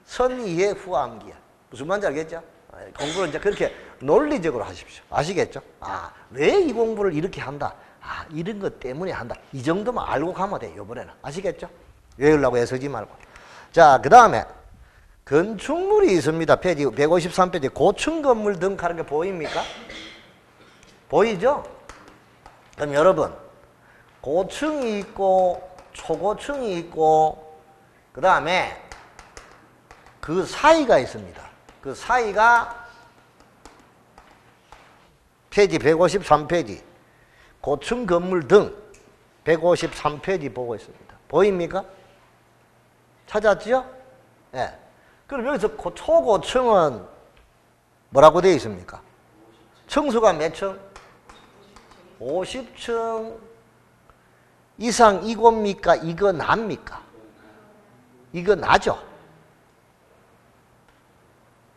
선이해 후암기야. 무슨 말인지 알겠죠? 공부를 이제 그렇게 논리적으로 하십시오. 아시겠죠? 아, 왜 이 공부를 이렇게 한다? 아, 이런 것 때문에 한다. 이 정도만 알고 가면 돼, 이번에는. 아시겠죠? 외우려고 애쓰지 말고. 자, 그 다음에 건축물이 있습니다. 페이지 153페이지. 고층 건물 등 하는 게 보입니까? 보이죠? 그럼 여러분, 고층이 있고 초고층이 있고 그 다음에 그 사이가 있습니다. 그 사이가 페이지 153페이지. 고층 건물 등 153페이지 보고 있습니다. 보입니까? 찾았죠? 예. 네. 그럼 여기서 초고층은 뭐라고 되어 있습니까? 층수가 몇 층? 50층 이상 이겁니까? 이거 납니까? 이거 나죠?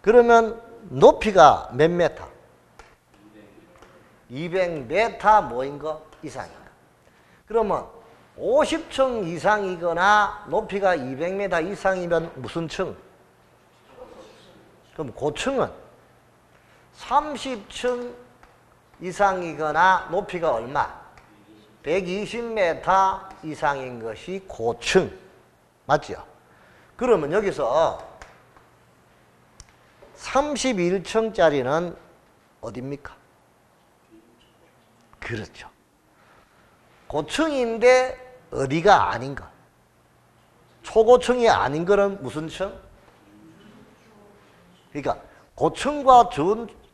그러면 높이가 몇 메타? 200m 뭐인 거? 이상인가? 그러면 50층 이상이거나 높이가 200m 이상이면 무슨 층? 그럼 고층은 30층 이상이거나 높이가 얼마? 120m 이상인 것이 고층. 맞죠? 그러면 여기서 31층짜리는 어딥니까? 그렇죠. 고층인데 어디가 아닌가? 초고층이 아닌 거는 무슨 층? 그러니까 고층과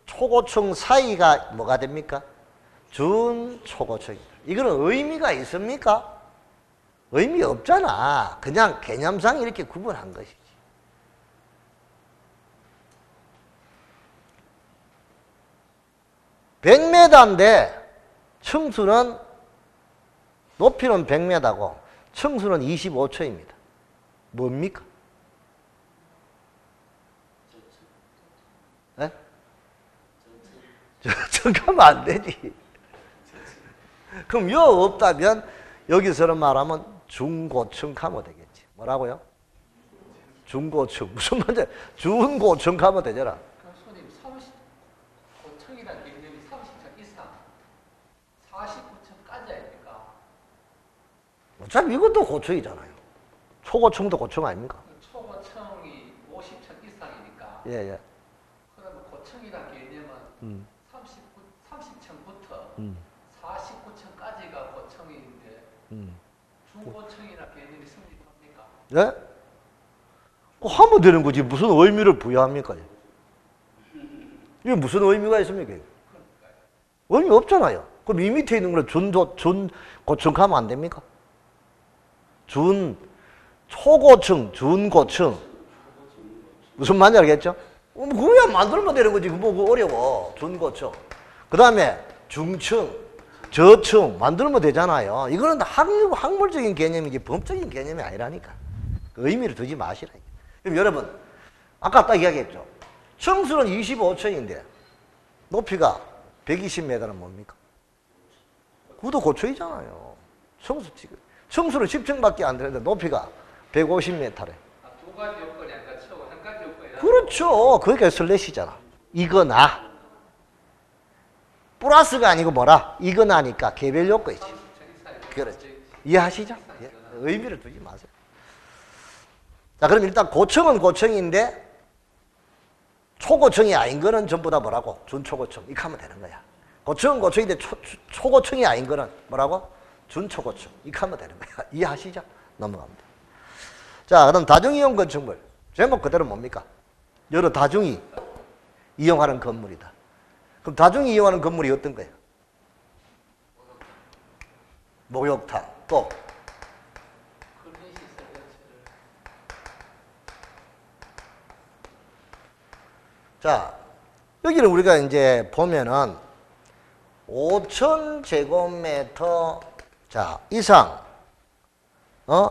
초고층 사이가 뭐가 됩니까? 준초고층입니다. 이거는 의미가 있습니까? 의미 없잖아. 그냥 개념상 이렇게 구분한 것이지. (100m인데) 층수는 높이는 100m고 층수는 25층입니다. 뭡니까? 네? 저가면 안 되지. 그럼 여 없다면 여기서는 말하면 중고층 가면 되겠지. 뭐라고요? 중고층. 무슨 말이야? 중고층 가면 되잖아. 그럼 손님 35층이라는 개념이 30층 이상 49층까지 아닙니까? 어차피 이것도 고층이잖아요. 초고층도 고층 아닙니까? 초고층이 50층 이상이니까. 예, 예. 그러면 고층이라는 개념은 30층부터 49층까지가 고층인데 중고층이라는 개념이 성립합니까? 예? 하면 되는 거지. 무슨 의미를 부여합니까? 이게 무슨 의미가 있습니까? 의미 없잖아요. 그럼 이 밑에 있는 거는 준고층 하면 안 됩니까? 초고층, 준고층. 무슨 말인지 알겠죠? 그냥 만들면 되는 거지. 뭐 어려워. 준고층. 그 다음에 중층, 저층 만들면 되잖아요. 이거는 학물적인 개념이지 법적인 개념이 아니라니까. 그 의미를 두지 마시라. 그럼 여러분, 아까 딱 이야기했죠. 층수는 25층인데 높이가 120m는 뭡니까? 그것도 고층이잖아요. 층수는 10층밖에 안 되는데 높이가 150m래. 두 가지 요건이 아니라 한 가지 요건이. 그렇죠. 그러니까 슬래시잖아. 이거나. 플러스가 아니고 뭐라? 이거나니까 개별 요건이지. 그렇지. 이해하시죠? 예. 의미를 두지 마세요. 자, 그럼 일단 고층은 고층인데 초고층이 아닌 거는 전부 다 뭐라고? 준초고층. 이렇게 하면 되는 거야. 고층은 고층인데 초고층이 아닌 거는 뭐라고? 준초고층. 이렇게 하면 되는 거야. 이해하시죠? 넘어갑니다. 자, 그럼 다중이용 건축물. 제목 그대로 뭡니까? 여러 다중이 이용하는 건물이다. 그럼 다중이 이용하는 건물이 어떤 거예요? 목욕탕. 또 자, 여기를 우리가 이제 보면은 5,000제곱미터 이상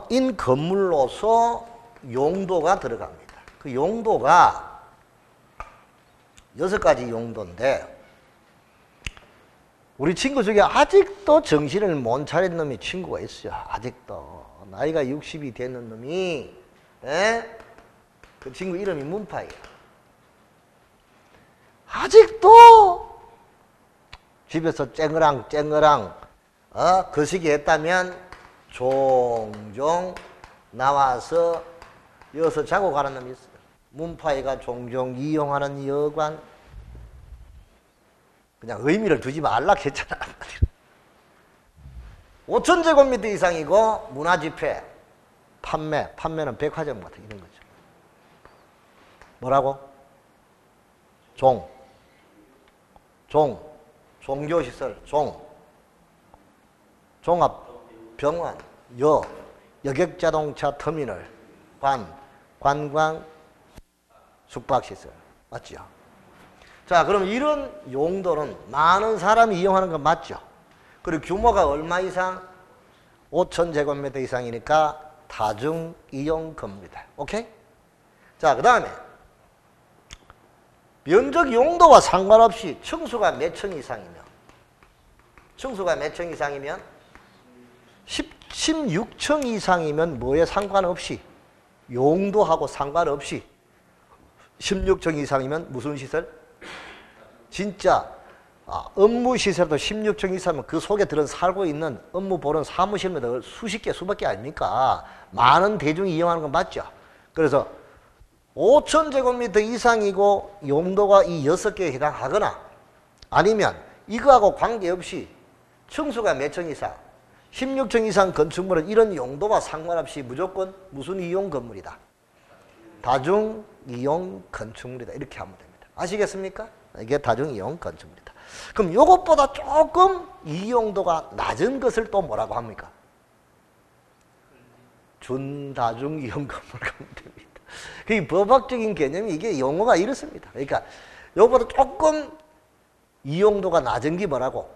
인 건물로서 용도가 들어갑니다. 그 용도가 6가지 용도인데 우리 친구 중에 아직도 정신을 못 차린 놈이 친구가 있어요. 아직도 나이가 60이 되는 놈이 그 친구 이름이 문파예요. 아직도 집에서 쨍그랑 거시기 했다면 종종 나와서 여기서 자고 가는 놈이 있어요. 문파이가 종종 이용하는 여관. 그냥 의미를 두지 말라 했잖아. 5,000제곱미터 이상이고 문화집회, 판매는 백화점 같은 이런 거죠. 뭐라고? 종교시설, 종합병원, 여객자동차 터미널, 관광, 숙박시설. 맞죠? 자, 그럼 이런 용도는 많은 사람이 이용하는 건 맞죠? 그리고 규모가 얼마 이상? 5,000제곱미터 이상이니까 다중이용 건물이다. 오케이? 자, 그 다음에 면적 용도와 상관없이 층수가 몇 층 이상이면 16층 이상이면 뭐에 상관없이 용도하고 상관없이 16층 이상이면 무슨 시설? 진짜 업무시설도 16층 이상이면 그 속에 살고 있는 업무 보는 사무실마다 수십 개, 수백 개 아닙니까? 많은 대중이 이용하는 건 맞죠? 그래서 5,000제곱미터 이상이고 용도가 이 6개에 해당하거나 아니면 이거하고 관계없이 층수가 몇 층 이상? 16층 이상 건축물은 이런 용도와 상관없이 무조건 무슨 이용 건물이다? 다중 이용 건축물이다. 이렇게 하면 됩니다. 아시겠습니까? 이게 다중 이용 건축물이다. 그럼 이것보다 조금 이용도가 낮은 것을 또 뭐라고 합니까? 준다중 이용 건물 하면 됩니다. 그 법학적인 개념이 이게 용어가 이렇습니다. 그러니까 이것보다 조금 이용도가 낮은 게 뭐라고?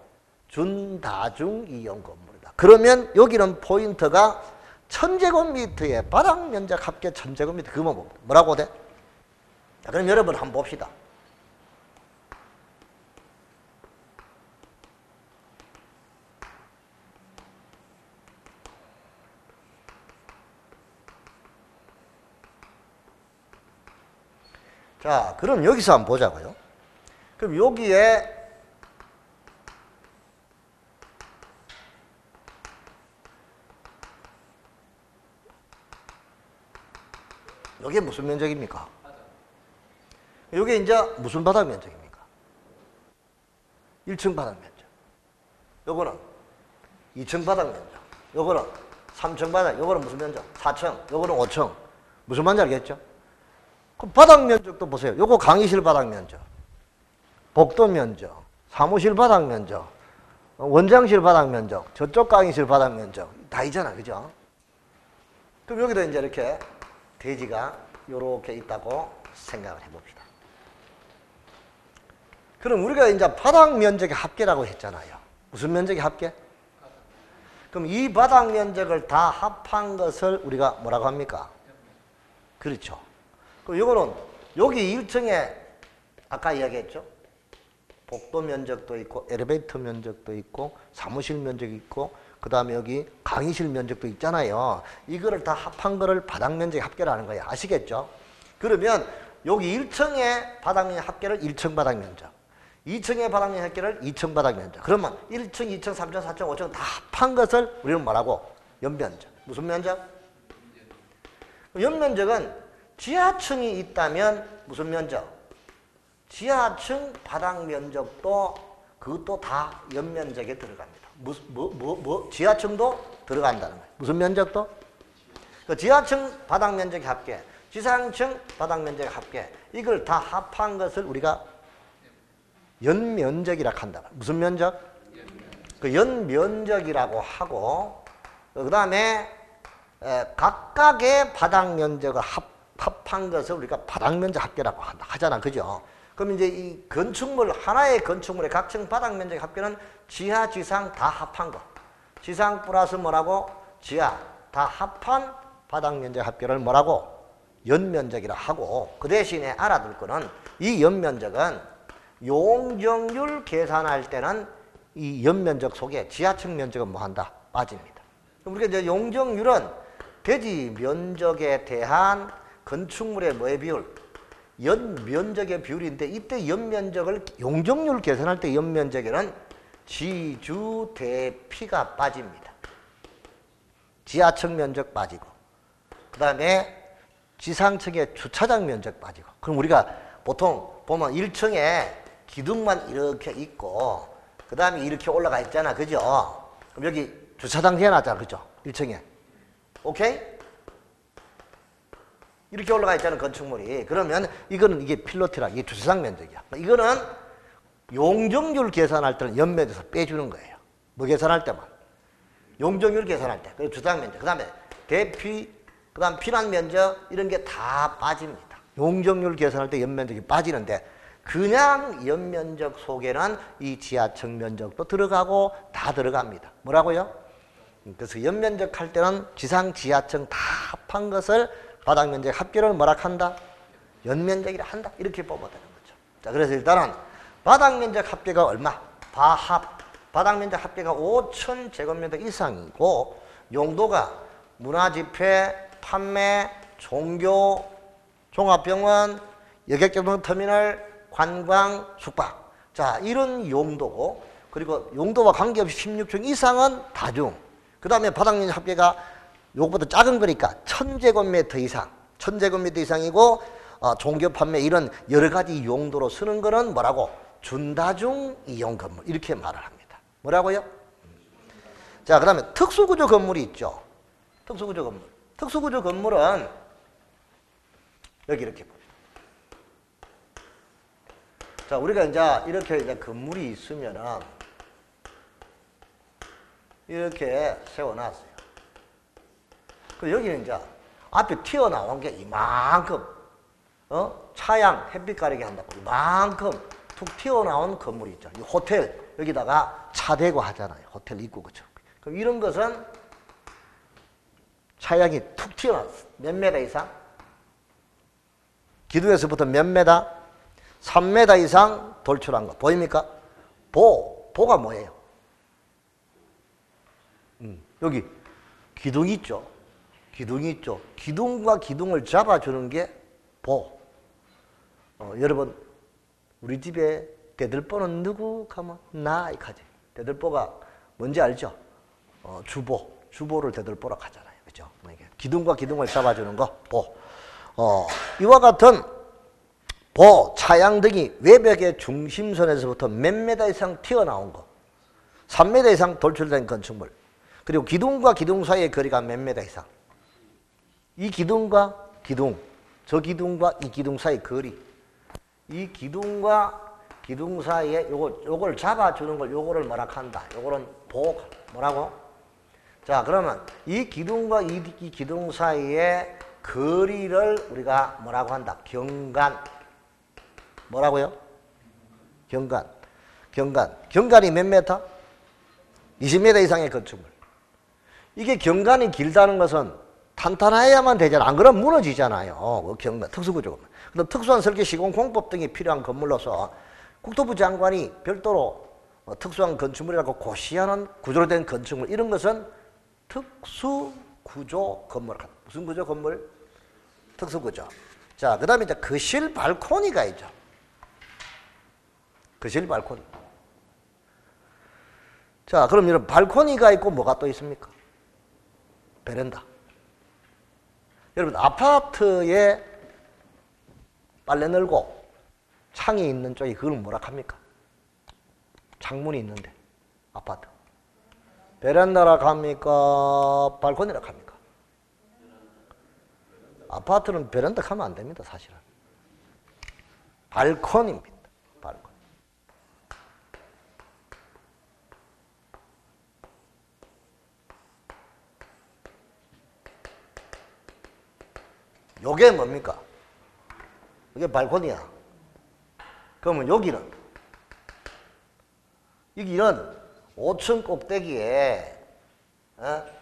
준다중 이용 건물이다. 그러면 여기는 포인트가 1000제곱미터의 바닥 면적 합계 1000제곱미터. 그거 뭐라고 돼? 자, 그럼 여러분 한번 봅시다. 자, 그럼 여기서 한번 보자고요. 그럼 여기에 이게 무슨 면적입니까? 이게 이제 무슨 바닥 면적입니까? 1층 바닥 면적. 요거는 2층 바닥 면적. 요거는 3층 바닥. 요거는 무슨 면적? 4층. 요거는 5층. 무슨 말인지 알겠죠? 그럼 바닥 면적도 보세요. 요거 강의실 바닥 면적, 복도 면적, 사무실 바닥 면적, 원장실 바닥 면적, 저쪽 강의실 바닥 면적 다 있잖아, 그죠? 그럼 여기도 이제 이렇게 대지가 요렇게 있다고 생각을 해봅시다. 그럼 우리가 이제 바닥 면적의 합계라고 했잖아요. 무슨 면적의 합계? 그럼 이 바닥 면적을 다 합한 것을 우리가 뭐라고 합니까? 그렇죠. 그럼 이거는 여기 1층에 아까 이야기했죠. 복도 면적도 있고 엘리베이터 면적도 있고 사무실 면적이 있고 그 다음에 여기 강의실 면적도 있잖아요. 이거를 다 합한 거를 바닥 면적의 합계라는 거예요. 아시겠죠? 그러면 여기 1층의 바닥 면적 합계를 1층 바닥 면적, 2층의 바닥 면적 합계를 2층 바닥 면적. 그러면 1층, 2층, 3층, 4층, 5층 다 합한 것을 우리는 뭐라고? 연면적. 무슨 면적? 연면적은 지하층이 있다면 무슨 면적? 지하층 바닥 면적도 그것도 다 연면적에 들어갑니다. 지하층도 들어간다는 거예요. 무슨 면적도? 그 지하층 바닥 면적의 합계, 지상층 바닥 면적의 합계, 이걸 다 합한 것을 우리가 연면적이라 한다. 무슨 면적? 그 연면적이라고 하고, 그 다음에 각각의 바닥 면적을 합한 것을 우리가 바닥 면적 합계라고 하잖아. 그죠? 그럼 이제 이 건축물, 하나의 건축물의 각층 바닥 면적 합계는 지하, 지상 다 합한 거. 지상 플러스 뭐라고? 지하 다 합한 바닥 면적 합계를 뭐라고? 연면적이라 하고, 그 대신에 알아둘 거는 이 연면적은 용적률 계산할 때는 이 연면적 속에 지하층 면적은 뭐 한다? 빠집니다. 우리가 이제 용적률은 대지 면적에 대한 건축물의 뭐의 비율? 연면적의 비율인데, 이때 연면적을 용적률 계산할 때 연면적에는 지주 대피가 빠집니다. 지하층 면적 빠지고, 그 다음에 지상층의 주차장 면적 빠지고. 그럼 우리가 보통 보면 1층에 기둥만 이렇게 있고 그 다음에 이렇게 올라가 있잖아. 그죠? 그럼 여기 주차장 해놨잖아. 그죠? 1층에. 오케이? 이렇게 올라가 있잖아, 건축물이. 그러면 이거는 이게 필로티라, 이게 주차장 면적이야. 이거는 용적률 계산할 때는 연면에서 빼주는 거예요. 뭐 계산할 때만? 용적률 계산할 때. 그리고 주차장 면적. 그 다음에 대피, 그 다음 피난 면적, 이런 게 다 빠집니다. 용적률 계산할 때 연면적이 빠지는데, 그냥 연면적 속에는 이 지하층 면적도 들어가고 다 들어갑니다. 뭐라고요? 그래서 연면적 할 때는 지상, 지하층 다 합한 것을 바닥 면적 합계를 뭐라 한다? 연면적이라 한다. 이렇게 뽑아야 되는 거죠. 자, 그래서 일단은 바닥 면적 합계가 얼마? 바합. 바닥 면적 합계가 5,000제곱미터 이상이고, 용도가 문화집회, 판매, 종교, 종합병원, 여객교통터미널, 관광, 숙박. 자, 이런 용도고, 그리고 용도와 관계없이 16층 이상은 다중. 그 다음에 바닥 면적 합계가 요것보다 작은 거니까 1000제곱미터 이상, 1000제곱미터 이상이고, 종교 판매 이런 여러 가지 용도로 쓰는 거는 뭐라고? 준다중 이용 건물. 이렇게 말을 합니다. 뭐라고요? 자, 그 다음에 특수구조 건물이 있죠. 특수구조 건물. 특수구조 건물은 여기 이렇게 봅니다. 자, 우리가 이제 이렇게 이제 건물이 있으면은 이렇게 세워놨어요. 그리고 여기는 이제 앞에 튀어나온 게 이만큼, 차양, 햇빛 가리게 한다고 이만큼 툭 튀어나온 건물이 있죠. 이 호텔, 여기다가 차 대고 하잖아요. 호텔 입구, 그죠. 그럼 이런 것은 차양이 툭 튀어나왔어. 몇 메다 이상? 기둥에서부터 몇 메다? 3m 이상 돌출한 거 보입니까? 보가 뭐예요? 여기 기둥이 있죠. 기둥이 있죠. 기둥과 기둥을 잡아주는 게 보. 여러분 우리 집에 대들보는 누구 하면 나 이렇게 하지. 대들보가 뭔지 알죠? 주보를 대들보라고 하잖아요. 그죠? 기둥과 기둥을 잡아주는 거 보. 이와 같은 보, 차양 등이 외벽의 중심선에서부터 몇 메다 이상 튀어나온 거, 3m 이상 돌출된 건축물, 그리고 기둥과 기둥 사이의 거리가 몇 메다 이상, 이 기둥과 기둥, 저 기둥과 이 기둥 사이 거리, 이 기둥과 기둥 사이에 요걸 잡아주는 걸 요거를 뭐라 한다. 요거는 보, 뭐라고? 자, 그러면 이 기둥과 이 기둥 사이의 거리를 우리가 뭐라고 한다? 경간. 뭐라고요? 경간. 경간이 몇 메타? 20m 이상의 건축물. 이게 경간이 길다는 것은 탄탄해야만 되잖아. 안 그러면 무너지잖아요. 그 경간, 특수구조. 그럼 특수한 설계 시공 공법 등이 필요한 건물로서 국토부 장관이 별도로 특수한 건축물이라고 고시하는 구조로 된 건축물, 이런 것은 특수구조 건물. 무슨 구조 건물? 특수구조. 자, 그 다음에 이제 거실 발코니가 있죠. 거실 발코니. 자, 그럼 이런 발코니가 있고 뭐가 또 있습니까? 베란다. 여러분, 아파트에 빨래 널고 창이 있는 쪽이 그걸 뭐라 합니까? 창문이 있는데, 아파트. 베란다라 합니까? 발코니라 합니까? 아파트는 베란다 하면 안 됩니다, 사실은. 발코니입니다. 발코니. 요게 뭡니까? 이게 발코니야. 그러면 여기는 5층 꼭대기에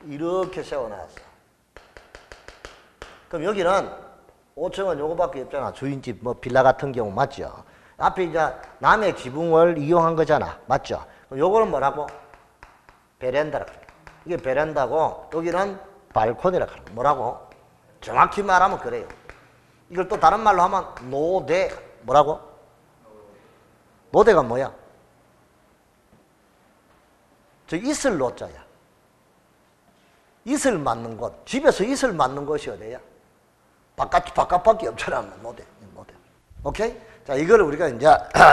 이렇게 세워놨어. 그럼 여기는 5층은 요거밖에 없잖아. 주인집 뭐 빌라 같은 경우 맞죠? 앞에 이제 남의 지붕을 이용한 거잖아. 맞죠? 그럼 요거는 뭐라고? 베란다라 그래. 이게 베란다고 여기는 발코니라 그래. 뭐라고? 정확히 말하면 그래요. 이걸 또 다른 말로 하면 노대. 뭐라고? 노대가 뭐야? 저 이슬 노자야. 이슬 맞는 곳. 집에서 이슬 맞는 곳이 어디야? 바깥밖에 없잖아. 노대. 오케이? 자, 이거를 우리가 이제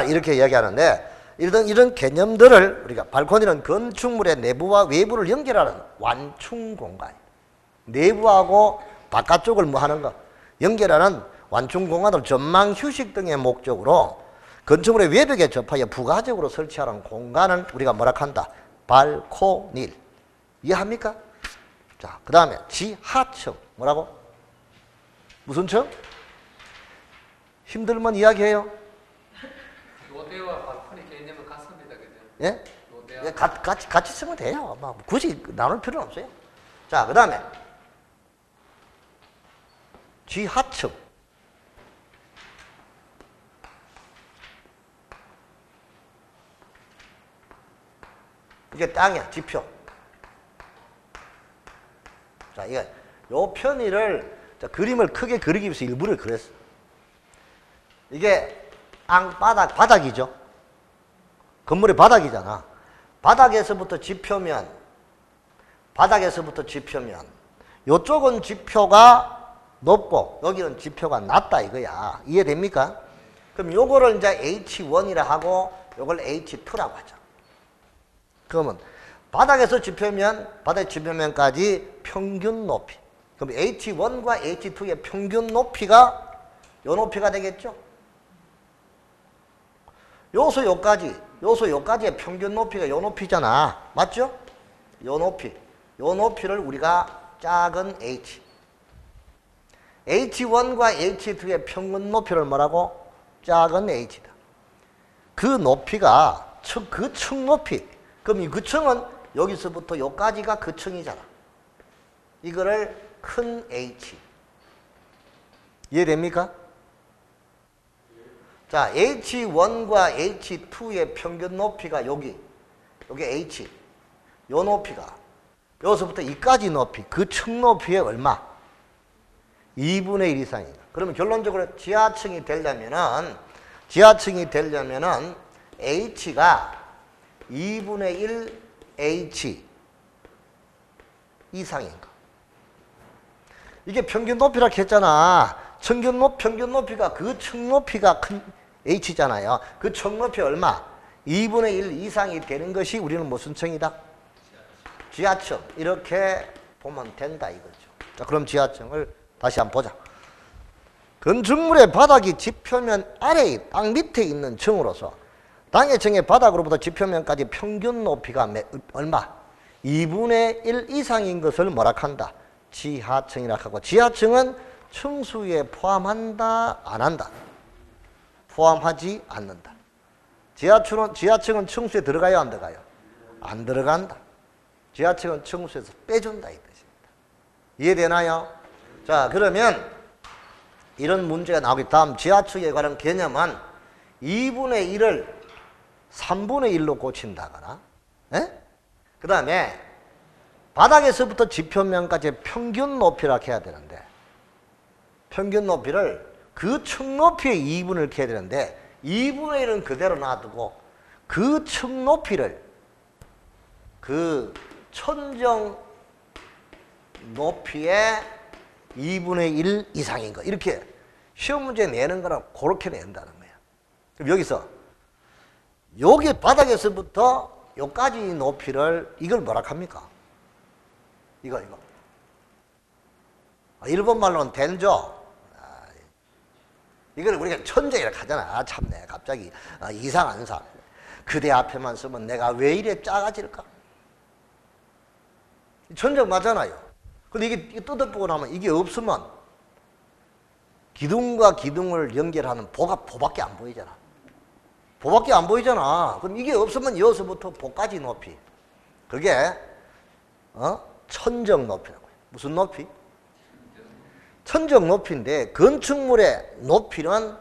이렇게 이야기하는데, 이런 개념들을 우리가, 발코니는 건축물의 내부와 외부를 연결하는 완충 공간. 내부하고 바깥쪽을 뭐 하는 거? 연결하는 완충 공간을 전망, 휴식 등의 목적으로 건축물의 외벽에 접하여 부가적으로 설치하는 공간을 우리가 뭐라 한다? 발코니. 이해합니까? 자, 그 다음에 지하층. 뭐라고? 무슨 층? 힘들면 이야기해요. 노대와 발코니 개념은 같습니다. 그죠? 예? 노대와 예, 같이 쓰면 돼요. 막 굳이 나눌 필요는 없어요. 자, 그 다음에 지하층. 이게 땅이야, 지표. 자, 요 편의를, 그림을 크게 그리기 위해서 일부러 그랬어. 이게 바닥이죠. 건물의 바닥이잖아. 바닥에서부터 지표면, 요쪽은 지표가 높고, 여기는 지표가 낮다 이거야. 이해됩니까? 그럼 요거를 이제 H1이라 하고, 요걸 H2라고 하죠. 그러면 바닥에서 지표면, 바닥 지표면까지 평균 높이. 그럼 H1과 H2의 평균 높이가 요 높이가 되겠죠? 요소 요까지의 평균 높이가 요 높이잖아. 맞죠? 요 높이. 요 높이를 우리가 작은 h. H1과 H2의 평균 높이를 뭐라고? 작은 h다. 그 높이가 그 층 높이. 그럼 이 그 층은 여기서부터 여기까지가 그 층이잖아. 이거를 큰 h. 이해됩니까? 자, H1과 H2의 평균 높이가 여기 H. 요 높이가 여기서부터 이까지 높이, 그 층 높이의 얼마? 2분의 1 이상이다. 그러면 결론적으로 지하층이 되려면은 H가 2분의 1 H 이상인가? 이게 평균 높이라고 했잖아. 평균 높이가 그 층 높이가 큰 H잖아요. 그 층 높이 얼마? 2분의 1 이상이 되는 것이 우리는 무슨 층이다? 지하층. 이렇게 보면 된다 이거죠. 자, 그럼 지하층을 다시 한번 보자. 건축물의 바닥이 지표면 아래에 땅 밑에 있는 층으로서 땅의 층의 바닥으로부터 지표면까지 평균 높이가 얼마? 2분의 1 이상인 것을 뭐라 한다? 지하층이라 하고, 지하층은 층수에 포함한다, 안 한다? 포함하지 않는다. 지하층은 층수에 들어가요, 안 들어가요? 안 들어간다. 지하층은 층수에서 빼준다 이 뜻입니다. 이해되나요? 자, 그러면 이런 문제가 나오기 다음 지하층에 관한 개념은 2분의 1을 3분의 1로 고친다거나, 그 다음에 바닥에서부터 지표면까지 평균 높이라고 해야 되는데, 평균 높이를 그 층 높이의 2분을 이렇게 해야 되는데, 2분의 1은 그대로 놔두고 그 층 높이를 그 천정 높이의 2분의 1 이상인 거, 이렇게 시험 문제 내는 거랑 그렇게 낸다는 거야. 그럼 여기서 여기 바닥에서부터 여기까지 높이를 이걸 뭐라 합니까? 이거 일본 말로는 덴조. 이걸 우리가 천정이라고 하잖아. 참네, 갑자기 이상한 사. 그대 앞에만 쓰면 내가 왜 이래 작아질까? 천정 맞잖아요. 근데 이게 뜯어보고 나면 이게 없으면 기둥과 기둥을 연결하는 보밖에 안 보이잖아. 보밖에 안 보이잖아. 그럼 이게 없으면 여기서부터 보까지 높이. 그게 천정 높이라고요. 무슨 높이? 천정 높이인데, 건축물의 높이는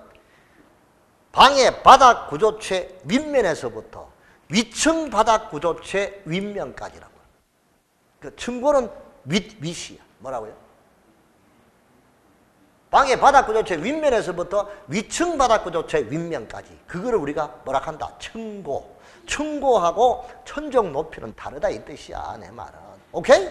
방의 바닥 구조체 윗면에서부터 위층 바닥 구조체 윗면까지라고요. 그 층고는 윗이야. 뭐라고요? 방의 바닥 구조체 윗면에서부터 위층 바닥 구조체 윗면까지. 그거를 우리가 뭐라 한다? 층고. 층고하고 천정 높이는 다르다 이 뜻이야, 내 말은. 오케이?